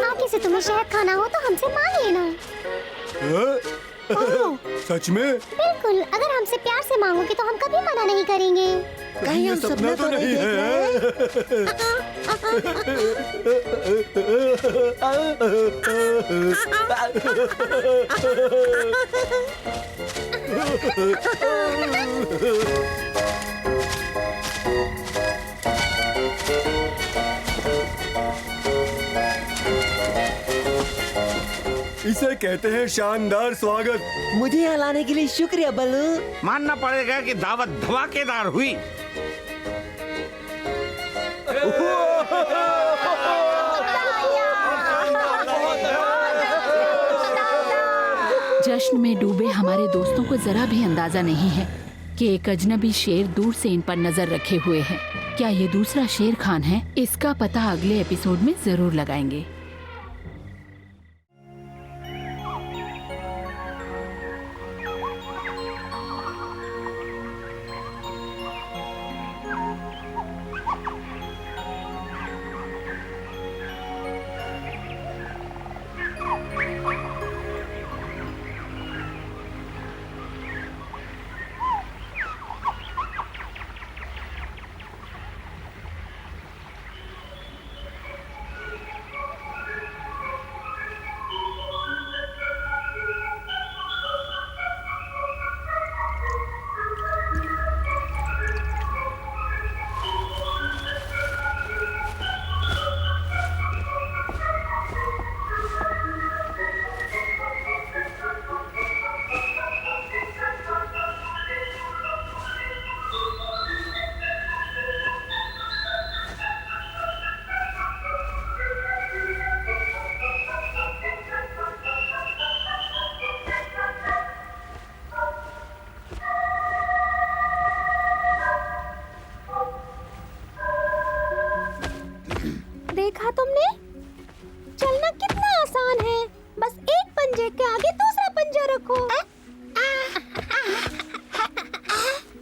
आगे से तुम्हें शहद खाना हो तो हमसे मांग लेना। सच में? बिल्कुल, अगर हमसे प्यार से मांगोगे तो हम कभी मना नहीं करेंगे। कहीं हम सपना तो नहीं देख इसे कहते हैं शानदार स्वागत। मुझे यहाँ लाने के लिए शुक्रिया बल्लू। मानना पड़ेगा कि दावत धमाकेदार हुई। जश्न में डूबे हमारे दोस्तों को जरा भी अंदाजा नहीं है कि एक अजनबी शेर दूर से इन पर नजर रखे हुए है। क्या ये दूसरा शेर खान है? इसका पता अगले एपिसोड में जरूर लगाएंगे। देखा तुमने? चलना कितना आसान है, बस एक पंजे के आगे दूसरा पंजा रखो।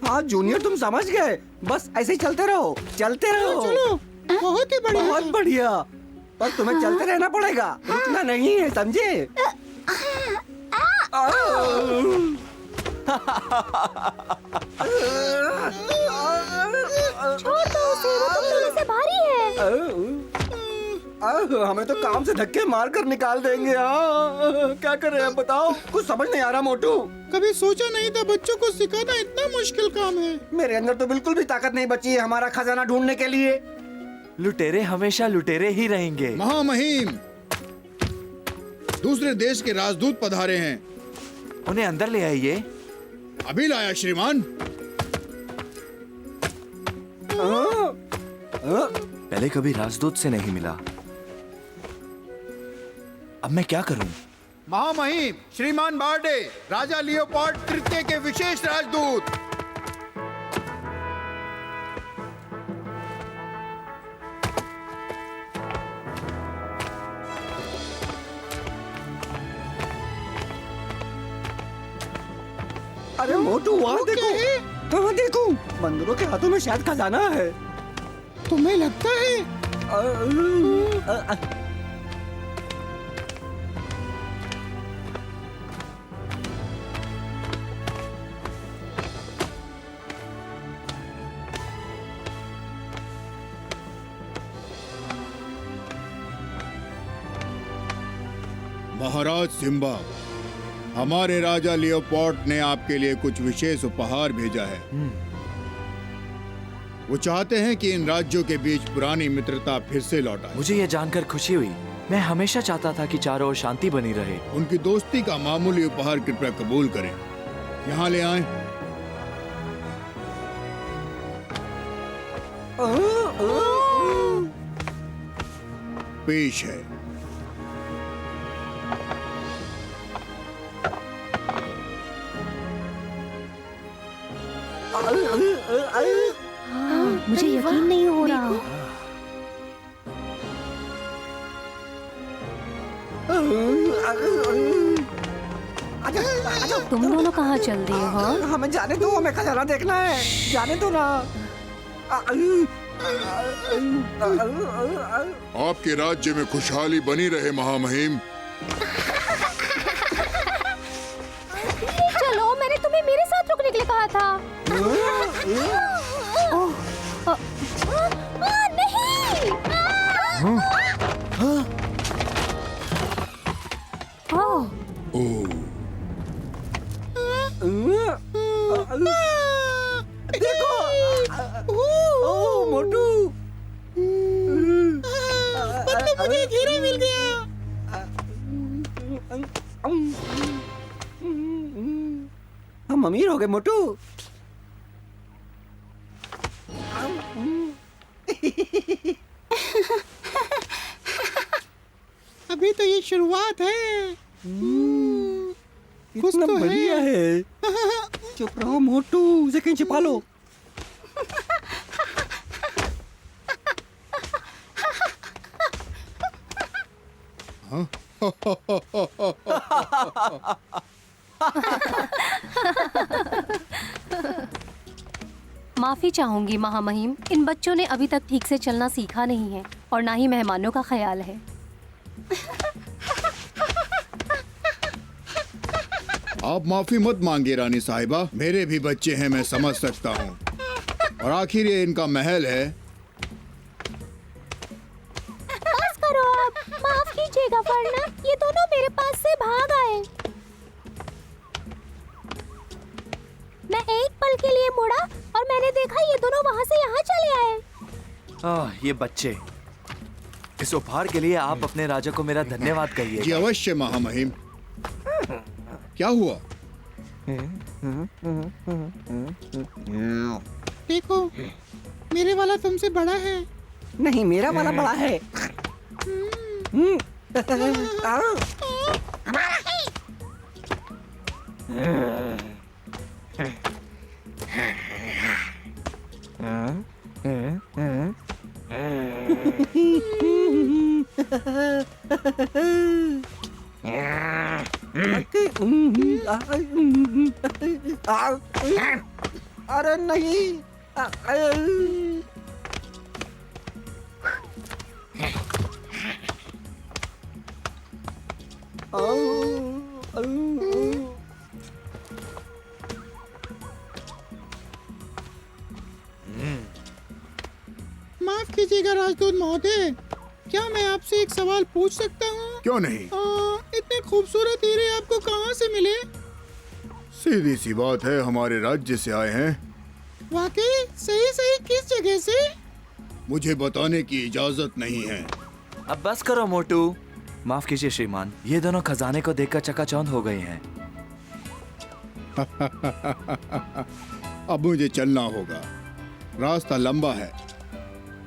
हाँ जूनियर, तुम समझ गए। बस ऐसे ही चलते रहो, चलते रहो। चलो, बहुत ही बढ़िया। बहुत बढ़िया। पर तुम्हें चलते रहना पड़ेगा, रुकना नहीं है, समझे? छोड़ दो उसे, वो तुम दोनों से भारी है। हमें तो काम से धक्के मार कर निकाल देंगे। क्या करें अब बताओ, कुछ समझ नहीं आ रहा मोटू। कभी सोचा नहीं था बच्चों को सिखाना इतना मुश्किल काम है। मेरे अंदर तो बिल्कुल भी ताकत नहीं बची है हमारा खजाना ढूंढने के लिए। लुटेरे हमेशा लुटेरे ही रहेंगे। महामहिम, दूसरे देश के राजदूत पधारे हैं। उन्हें अंदर ले आइए। अभी लाया श्रीमान। पहले कभी राजदूत से नहीं मिला, अब मैं क्या करूं? महामहिम श्रीमान बार्डे, राजा लियोपोल्ड तृतीय के विशेष राजदूत। अरे मोटू, वहाँ देखो, वहाँ देखो, बंदरों के हाथों में शायद खजाना है। तुम्हें लगता है महाराज सिम्बा, हमारे राजा लियोपोल्ड ने आपके लिए कुछ विशेष उपहार भेजा है। वो चाहते हैं कि इन राज्यों के बीच पुरानी मित्रता फिर से लौटाए। मुझे ये जानकर खुशी हुई। मैं हमेशा चाहता था कि चारों ओर शांति बनी रहे। उनकी दोस्ती का मामूली उपहार कृपया कबूल करें। यहाँ ले आए। पेश है। मुझे यकीन नहीं हो रहा। तुम दोनों कहाँ चल दिए हो? हमें जाने दो, हमें खजाना देखना है। जाने दो ना। आपके राज्य में खुशहाली बनी रहे महामहिम। चलो, मैंने तुम्हें मेरे साथ रुकने के लिए कहा था। नहीं। देखो, ओ मोटू, मुझे हीरा मिल गया। हम अमीर हो गए मोटू। अभी तो ये शुरुआत है। कुछ इतना तो बढ़िया है। चुप रहो मोटू, उसे कहीं छिपा लो। माफी चाहूंगी महामहिम, इन बच्चों ने अभी तक ठीक से चलना सीखा नहीं है और ना ही मेहमानों का ख्याल है। आप माफी मत मांगिए रानी साहिबा, मेरे भी बच्चे हैं, मैं समझ सकता हूँ। और आखिर ये इनका महल है। बस करो आप, माफ कीजिएगा वरना ये दोनों मेरे पास से भाग आए। मैं एक पल के लिए मुड़ा और मैंने देखा ये दोनों वहाँ से यहाँ चले आए। ये बच्चे। इस उपहार के लिए आप अपने राजा को मेरा धन्यवाद कहिए। जी अवश्य महामहिम। क्या हुआ? देखो, मेरे वाला तुमसे बड़ा है। नहीं, मेरा वाला बड़ा है। अरे नहीं। माफ कीजिएगा राजदूत महोदय, क्या मैं आपसे एक सवाल पूछ सकता हूँ? क्यों नहीं? इतने खूबसूरत हीरे आपको कहाँ से मिले? सीधी सी बात है, हमारे राज्य से आए हैं। वाकई? सही सही किस जगह से? मुझे बताने की इजाजत नहीं है। अब बस करो मोटू। माफ कीजिए श्रीमान, ये दोनों खजाने को देखकर चकाचौंध हो गए हैं। अब मुझे चलना होगा, रास्ता लंबा है।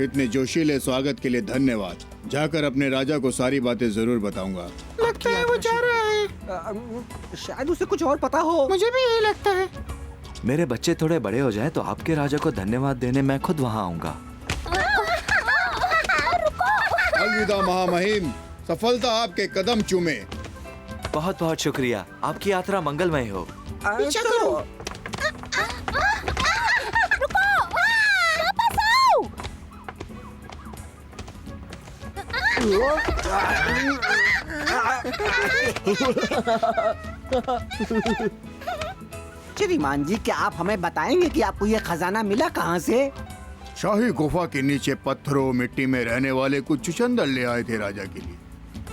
इतने जोशीले स्वागत के लिए धन्यवाद। जाकर अपने राजा को सारी बातें जरूर बताऊंगा। लगता है वो जा रहा है। शायद उसे कुछ और पता हो। मुझे भी यही लगता है। मेरे बच्चे थोड़े बड़े हो जाएं तो आपके राजा को धन्यवाद देने मैं खुद वहाँ आऊंगा। अलविदा महामहिम, सफलता आपके कदम चूमे। बहुत बहुत शुक्रिया। आपकी यात्रा मंगलमय हो। पीछा करो। श्रीमान जी, क्या आप हमें बताएंगे कि आपको ये खजाना मिला कहाँ से? शाही गुफा के नीचे पत्थरों मिट्टी में रहने वाले कुछ चुचंदर ले आए थे राजा के लिए।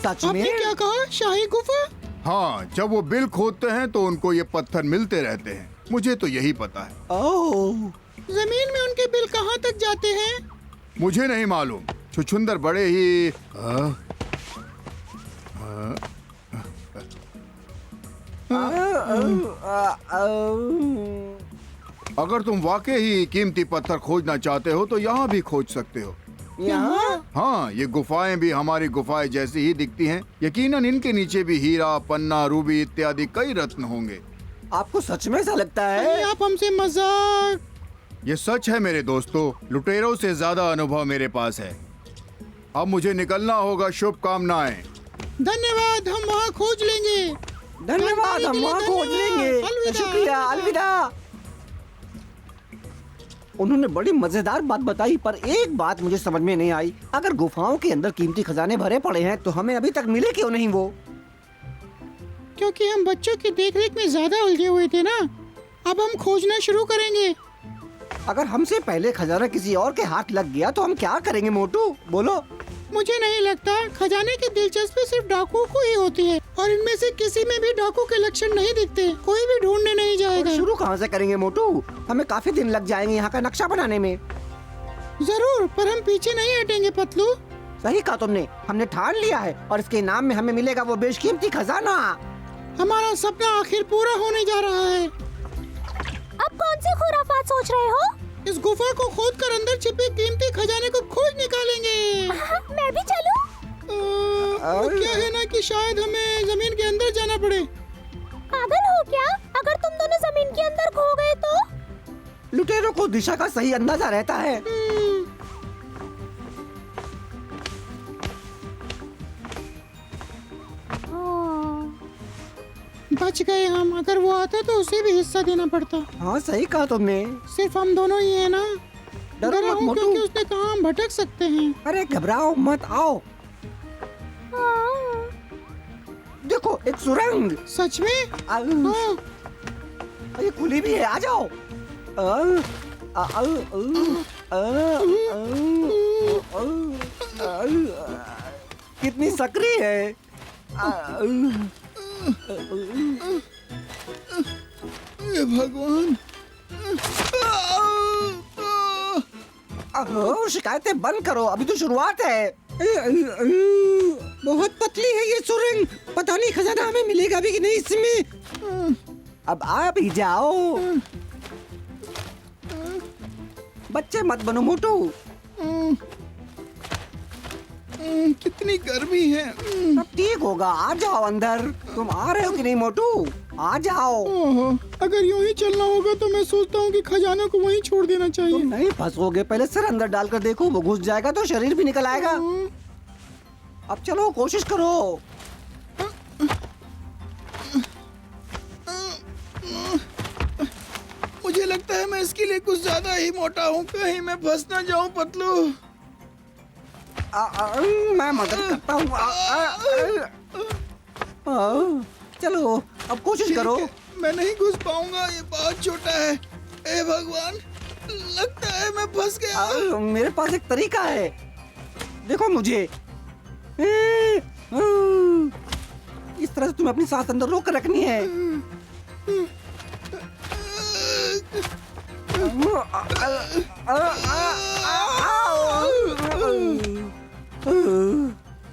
सच में? क्या कहा? शाही गुफा? हाँ, जब वो बिल खोदते हैं तो उनको ये पत्थर मिलते रहते हैं। मुझे तो यही पता है। ओह, जमीन में उनके बिल कहाँ तक जाते हैं? मुझे नहीं मालूम। चुचंदर बड़े ही अगर तुम वाकई ही कीमती पत्थर खोजना चाहते हो तो यहाँ भी खोज सकते हो। यहाँ? हाँ, ये गुफाएं भी हमारी गुफाएं जैसी ही दिखती हैं। यकीनन इनके नीचे भी हीरा, पन्ना, रूबी इत्यादि कई रत्न होंगे। आपको सच में ऐसा लगता है? आप हमसे मजाक? ये सच है मेरे दोस्तों, लुटेरों से ज्यादा अनुभव मेरे पास है। अब मुझे निकलना होगा। शुभकामनाएं। धन्यवाद, हम वहाँ खोज लेंगे। धन्यवाद, हम वहाँ खोज लेंगे। शुक्रिया, अलविदा। उन्होंने बड़ी मजेदार बात बताई, पर एक बात मुझे समझ में नहीं आई। अगर गुफाओं के अंदर कीमती खजाने भरे पड़े हैं तो हमें अभी तक मिले क्यों नहीं वो? क्योंकि हम बच्चों की देखरेख में ज्यादा उलझे हुए थे ना। अब हम खोजना शुरू करेंगे। अगर हमसे पहले खजाना किसी और के हाथ लग गया तो हम क्या करेंगे मोटू? बोलो। मुझे नहीं लगता। खजाने की दिलचस्पी सिर्फ डाकुओं को ही होती है, और इनमें से किसी में भी डाकू के लक्षण नहीं दिखते। कोई भी ढूंढने नहीं जाएगा। शुरू कहाँ से करेंगे मोटू? हमें काफी दिन लग जाएंगे यहाँ का नक्शा बनाने में। जरूर, पर हम पीछे नहीं हटेंगे पतलू। सही कहा तुमने। हमने ठान लिया है और इसके इनाम में हमें मिलेगा वो बेशकीमती खजाना। हमारा सपना आखिर पूरा होने जा रहा है। अब कौन सी खुराफात सोच रहे हो? इस गुफा को खोदकर अंदर छिपे कीमती खजाने को खोज निकालेंगे। मैं भी चलूं? वो क्या है ना कि शायद हमें जमीन के अंदर जाना पड़े। पागल हो क्या? अगर तुम दोनों जमीन के अंदर खो गए तो? लुटेरों को दिशा का सही अंदाजा रहता है। बच गए हम। अगर वो आता तो उसे भी हिस्सा देना पड़ता। हाँ, सही कहा तुमने। सिर्फ हम दोनों ही है ना। डरो मत मोटू। क्योंकि उसने कहा हम भटक सकते हैं। अरे घबराओ मत, आओ। देखो, एक सुरंग। सच में? हाँ। ये खुली भी है, आ जाओ। कितनी सक्रिय है। भगवान, शिकायतें बंद करो, अभी तो शुरुआत है। बहुत पतली है ये सुरंग। पता नहीं खजाना हमें मिलेगा भी कि नहीं इसमें। अब आ भी जाओ। बच्चे मत बनो मोटू। कितनी गर्मी है। अब ठीक होगा, आ जाओ अंदर। तुम आ रहे हो कि नहीं मोटू? आ जाओ। अगर यूं ही चलना होगा तो मैं सोचता हूँ कि खजाने को वहीं छोड़ देना चाहिए। तुम नहीं फंसोगे। पहले सर अंदर डालकर देखो, वो घुस जाएगा तो शरीर भी निकल आएगा। अब चलो, कोशिश करो। मुझे लगता है मैं इसके लिए कुछ ज्यादा ही मोटा हूँ। कहीं मैं फंस ना जाऊँ पतलू। मैं मदद करता हूँ। चलो, अब कोशिश करो। मैं नहीं घुस पाऊंगा, ये बहुत छोटा है। ए भगवान, लगता है मैं फंस गया। मेरे पास एक तरीका है, देखो मुझे। इस तरह से तुम्हें अपनी सांस अंदर रोक कर रखनी है।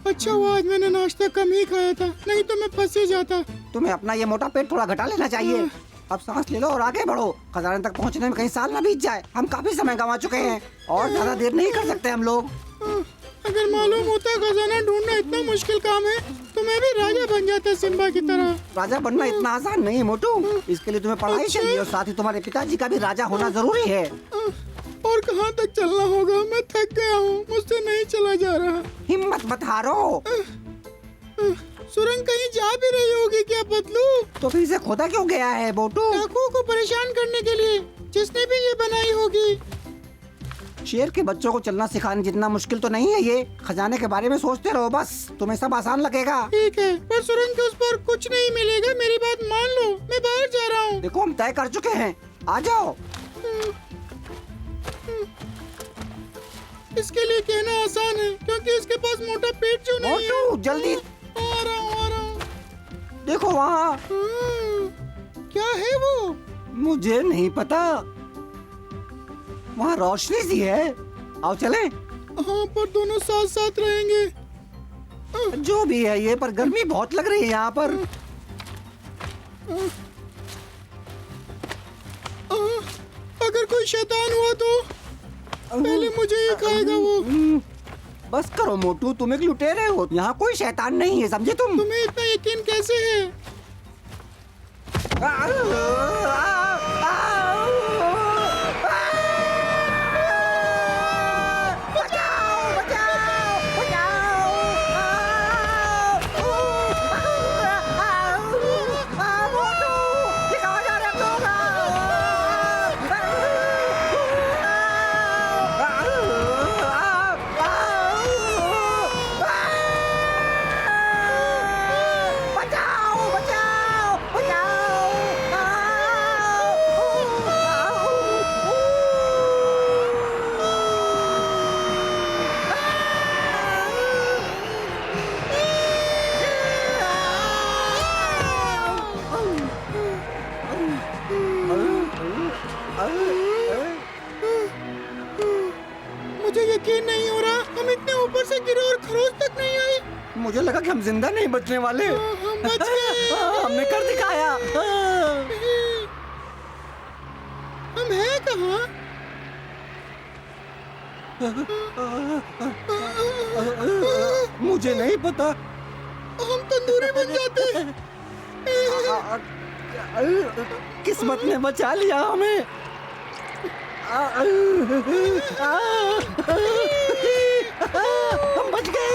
अच्छा हुआ आज मैंने नाश्ता कम ही खाया था, नहीं तो मैं फंस ही जाता। तुम्हें अपना ये मोटा पेट थोड़ा घटा लेना चाहिए। अब सांस ले लो और आगे बढ़ो। खजाने तक पहुंचने में कहीं साल ना बीत जाए। हम काफी समय गंवा चुके हैं और ज्यादा देर नहीं कर सकते हम लोग। अगर मालूम होता खजाना ढूंढना इतना मुश्किल काम है तो मैं भी राजा बन जाता सिम्बा की तरह। राजा बनना इतना आसान नहीं है मोटू। इसके लिए तुम्हें पढ़ाई चाहिए और साथ ही तुम्हारे पिताजी का भी राजा होना जरूरी है। और कहाँ तक चलना होगा? मैं थक गया हूँ, मुझसे नहीं चला जा रहा। हिम्मत मत हारो। सुरंग कहीं जा भी रही होगी क्या पतलू? तो फिर इसे खोदा क्यों गया है बोटू? डाकुओं को परेशान करने के लिए, जिसने भी ये बनाई होगी। शेर के बच्चों को चलना सिखाने जितना मुश्किल तो नहीं है ये। खजाने के बारे में सोचते रहो बस, तुम्हें सब आसान लगेगा। ठीक है, पर सुरंग के उस पर कुछ नहीं मिलेगा। मेरी बात मान लो, मैं बाहर जा रहा हूँ। देखो हम तय कर चुके हैं, आ जाओ। इसके लिए कहना आसान है क्योंकि इसके पास मोटा पेट जो नहीं है। मोटू जल्दी आ रहा हूँ। देखो वहाँ। क्या है वो? मुझे नहीं पता, वहाँ रोशनी सी है। आओ चले। हाँ, पर दोनों साथ साथ रहेंगे। जो भी है ये, पर गर्मी बहुत लग रही है यहाँ पर। अगर कोई शैतान हुआ तो पहले मुझे ही खाएगा वो। बस करो मोटू, तुम एक लुटेरे हो, यहाँ कोई शैतान नहीं है, समझे तुम? तुम्हें इतना यकीन कैसे है? यकीन नहीं हो रहा, हम इतने ऊपर से गिरे और खरोच तक नहीं आई। मुझे लगा कि हम जिंदा नहीं बचने वाले। हम बच गए। हमने कर दिखाया। हम हैं कहाँ? मुझे नहीं पता। हम तंदूरी बन जाते। किस्मत ने बचा लिया हमें। हम बच गए।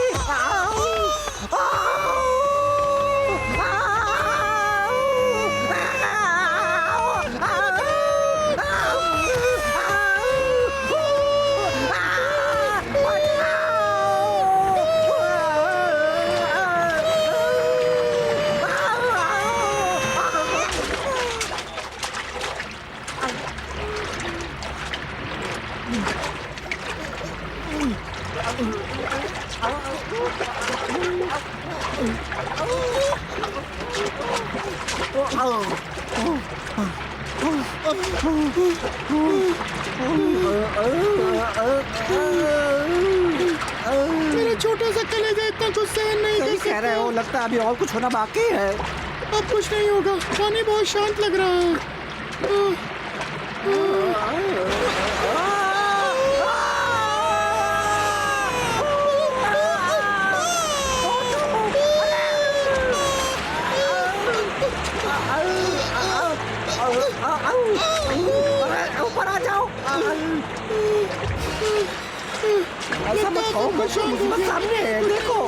मेरा छोटा सा कलेजा इतना कुछ सहन नहीं कर सकता। कह रहे हो, लगता है अभी और कुछ होना बाकी है। अब कुछ नहीं होगा, पानी बहुत शांत लग रहा है। ऊपर आ जाओ। ऐसा मत कहो, मुसीबत सामने है, देखो।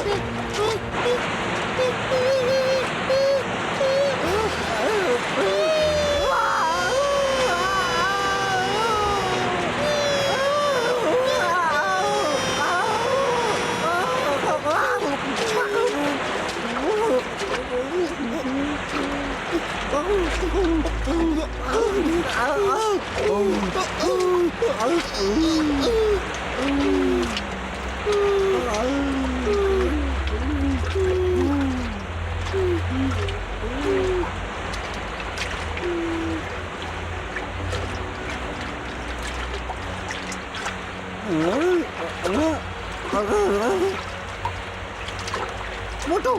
मोटू,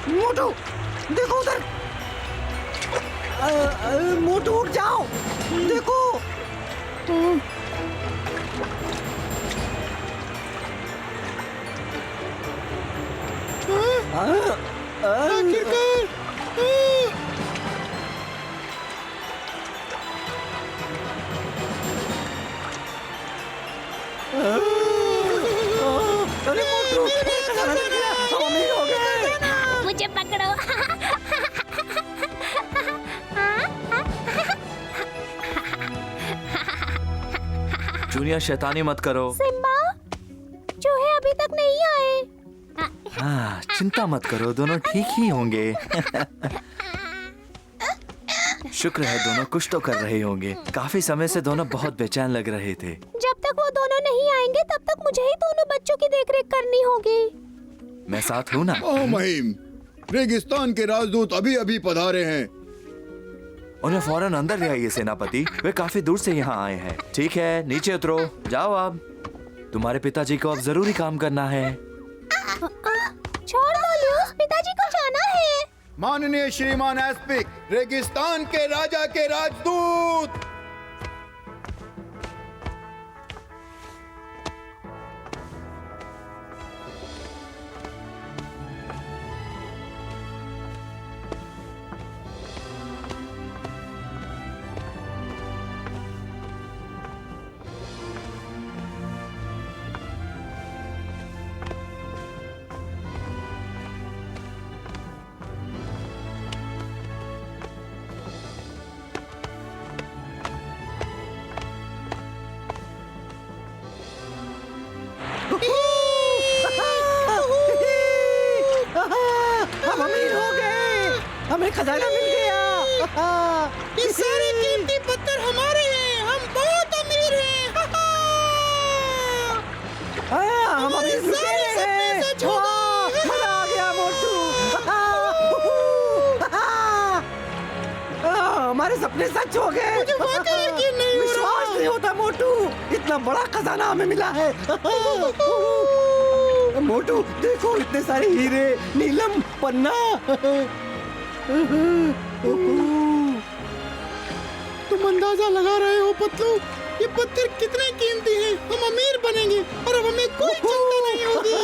मोटू, देखो उधर। मोटू उठ जाओ, देखो। अरे मोटू, हो गए। मुझे पकड़ो। दुनिया शैतानी मत करो। सिम्बा, चूहे अभी तक नहीं आए। हाँ, चिंता मत करो, दोनों ठीक ही होंगे। शुक्र है दोनों कुछ तो कर रहे होंगे। काफी समय से दोनों बहुत बेचैन लग रहे थे। जब तक वो दोनों नहीं आएंगे तब तक मुझे ही दोनों बच्चों की देखरेख करनी होगी। मैं साथ हूँ ना। ओ महिम, रेगिस्तान के राजदूत अभी अभी पधारे हैं। उन्हें फौरन अंदर ले आइए सेनापति, वे काफी दूर से यहाँ आए हैं। ठीक है, नीचे उतरो, जाओ अब। तुम्हारे पिताजी को अब जरूरी काम करना है। छोड़ दो ल्यूस, पिताजी को जाना है। माननीय श्रीमान एस्पिक, रेगिस्तान के राजा के राजदूत। हम अमीर हो गए, हमें खजाना मिल गया। ये सारे कीमती पत्थर हमारे हैं, हम बहुत अमीर हैं। हम अमीर हो गए। मजा आ गया मोटू। हमारे सपने सच हो गए। विश्वास नहीं होता मोटू, इतना बड़ा खजाना हमें मिला है। मोटू देखो, इतने सारे हीरे, नीलम, पन्ना। तुम अंदाजा लगा रहे हो पतलू, ये पत्थर कितने कीमती हैं। हम अमीर बनेंगे और अब हमें कोई चिंता नहीं होगी।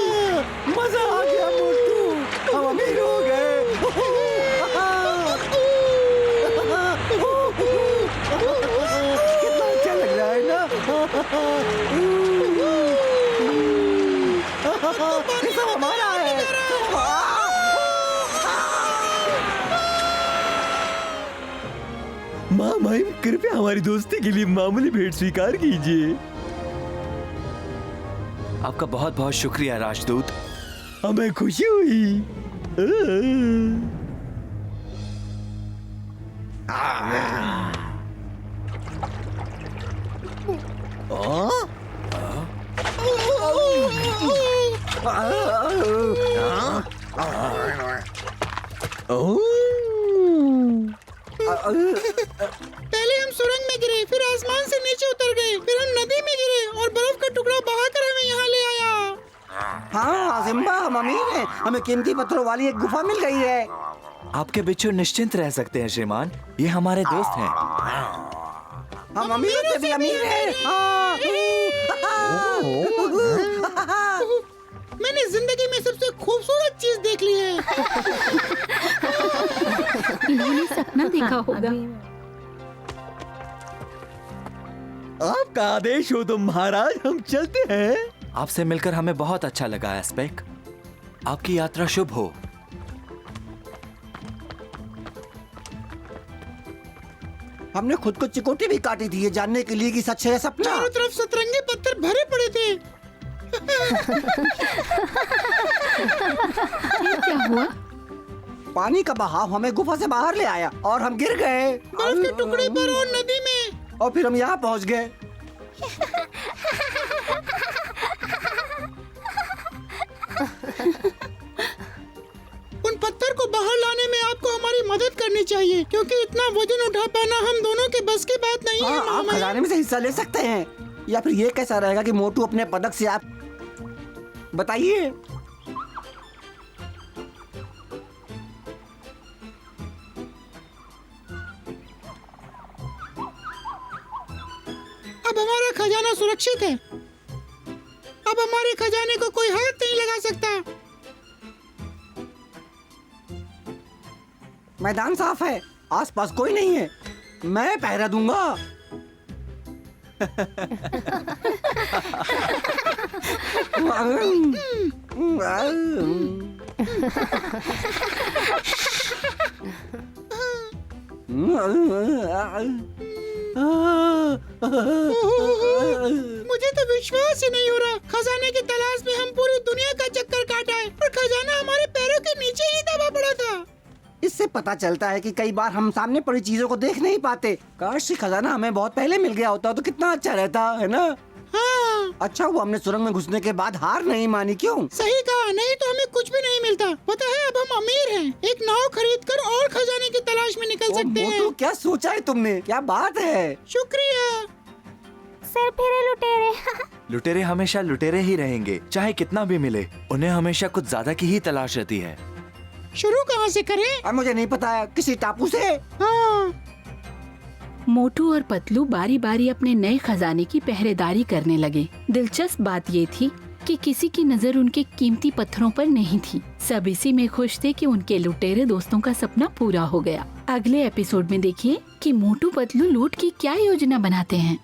मजा आ गया मोटू, हम अमीर हो गए। कितना अच्छा लग रहा है ना। ये सब हमारा है। माँ महिम, कृपया हमारी दोस्ती के लिए मामूली भेंट स्वीकार कीजिए। आपका बहुत बहुत शुक्रिया राजदूत, हमें खुशी हुई। पहले हम सुरंग में गिरे, फिर आसमान से नीचे उतर गए, फिर हम नदी में गिरे और बर्फ का टुकड़ा बहाकर हमें यहाँ ले आया। हाँ सिम्बा, हम अमीर हैं, हमें कीमती पत्थरों वाली एक गुफा मिल गई है। आपके बिच्छू निश्चिंत रह सकते हैं श्रीमान, ये हमारे दोस्त हैं। हम अमीर से भी अमीर हैं। मैंने जिंदगी में सबसे खूबसूरत चीज देख ली है। इन्होंने सपना देखा होगा। आपका आदेश हो तो महाराज, हम चलते हैं। आपसे मिलकर हमें बहुत अच्छा लगा एस्पेक। आपकी यात्रा शुभ हो। हमने खुद को चिकोटी भी काटी थी ये जानने के लिए कि सच है सपना। चारों तरफ सतरंगे पत्थर भरे पड़े थे। क्या हुआ? पानी का बहाव हमें गुफा से बाहर ले आया और हम गिर गए बर्फ के टुकड़े पर और नदी में, और फिर हम यहाँ पहुँच गए। उन पत्थर को बाहर लाने में आपको हमारी मदद करनी चाहिए, क्योंकि इतना वजन उठा पाना हम दोनों के बस की बात नहीं है। आप खजाने में से हिस्सा ले सकते हैं, या फिर ये कैसा रहेगा कि मोटू अपने पदक से आप बताइए। अब हमारा खजाना सुरक्षित है। अब हमारे खजाने को कोई हाथ नहीं लगा सकता। मैदान साफ है, आसपास कोई नहीं है, मैं पहरा दूंगा। मुझे तो विश्वास ही नहीं हो रहा। खजाने की तलाश में हम पूरी दुनिया का चक्कर काटा है और खजाना हमारे पैरों के नीचे ही दबा पड़ा था। इससे पता चलता है कि कई बार हम सामने पड़ी चीजों को देख नहीं पाते। काश ये खजाना हमें बहुत पहले मिल गया होता तो कितना अच्छा रहता, है ना? हाँ। अच्छा हुआ हमने सुरंग में घुसने के बाद हार नहीं मानी। क्यों? सही कहा, नहीं तो हमें कुछ भी नहीं मिलता। पता है अब हम अमीर हैं, एक नाव खरीद कर और खजाने की तलाश में निकल सकते हैं। मोटू, क्या सोचा है तुमने? क्या बात है? शुक्रिया। सर फिर लुटेरे। लुटेरे हमेशा लुटेरे ही रहेंगे, चाहे कितना भी मिले। उन्हें हमेशा कुछ ज्यादा की ही तलाश रहती है। शुरू कहाँ से करें? अब मुझे नहीं पता है, किसी टापू से। हाँ। मोटू और पतलू बारी बारी अपने नए खजाने की पहरेदारी करने लगे। दिलचस्प बात ये थी कि किसी की नजर उनके कीमती पत्थरों पर नहीं थी। सब इसी में खुश थे कि उनके लुटेरे दोस्तों का सपना पूरा हो गया। अगले एपिसोड में देखिए कि मोटू पतलू लूट की क्या योजना बनाते हैं।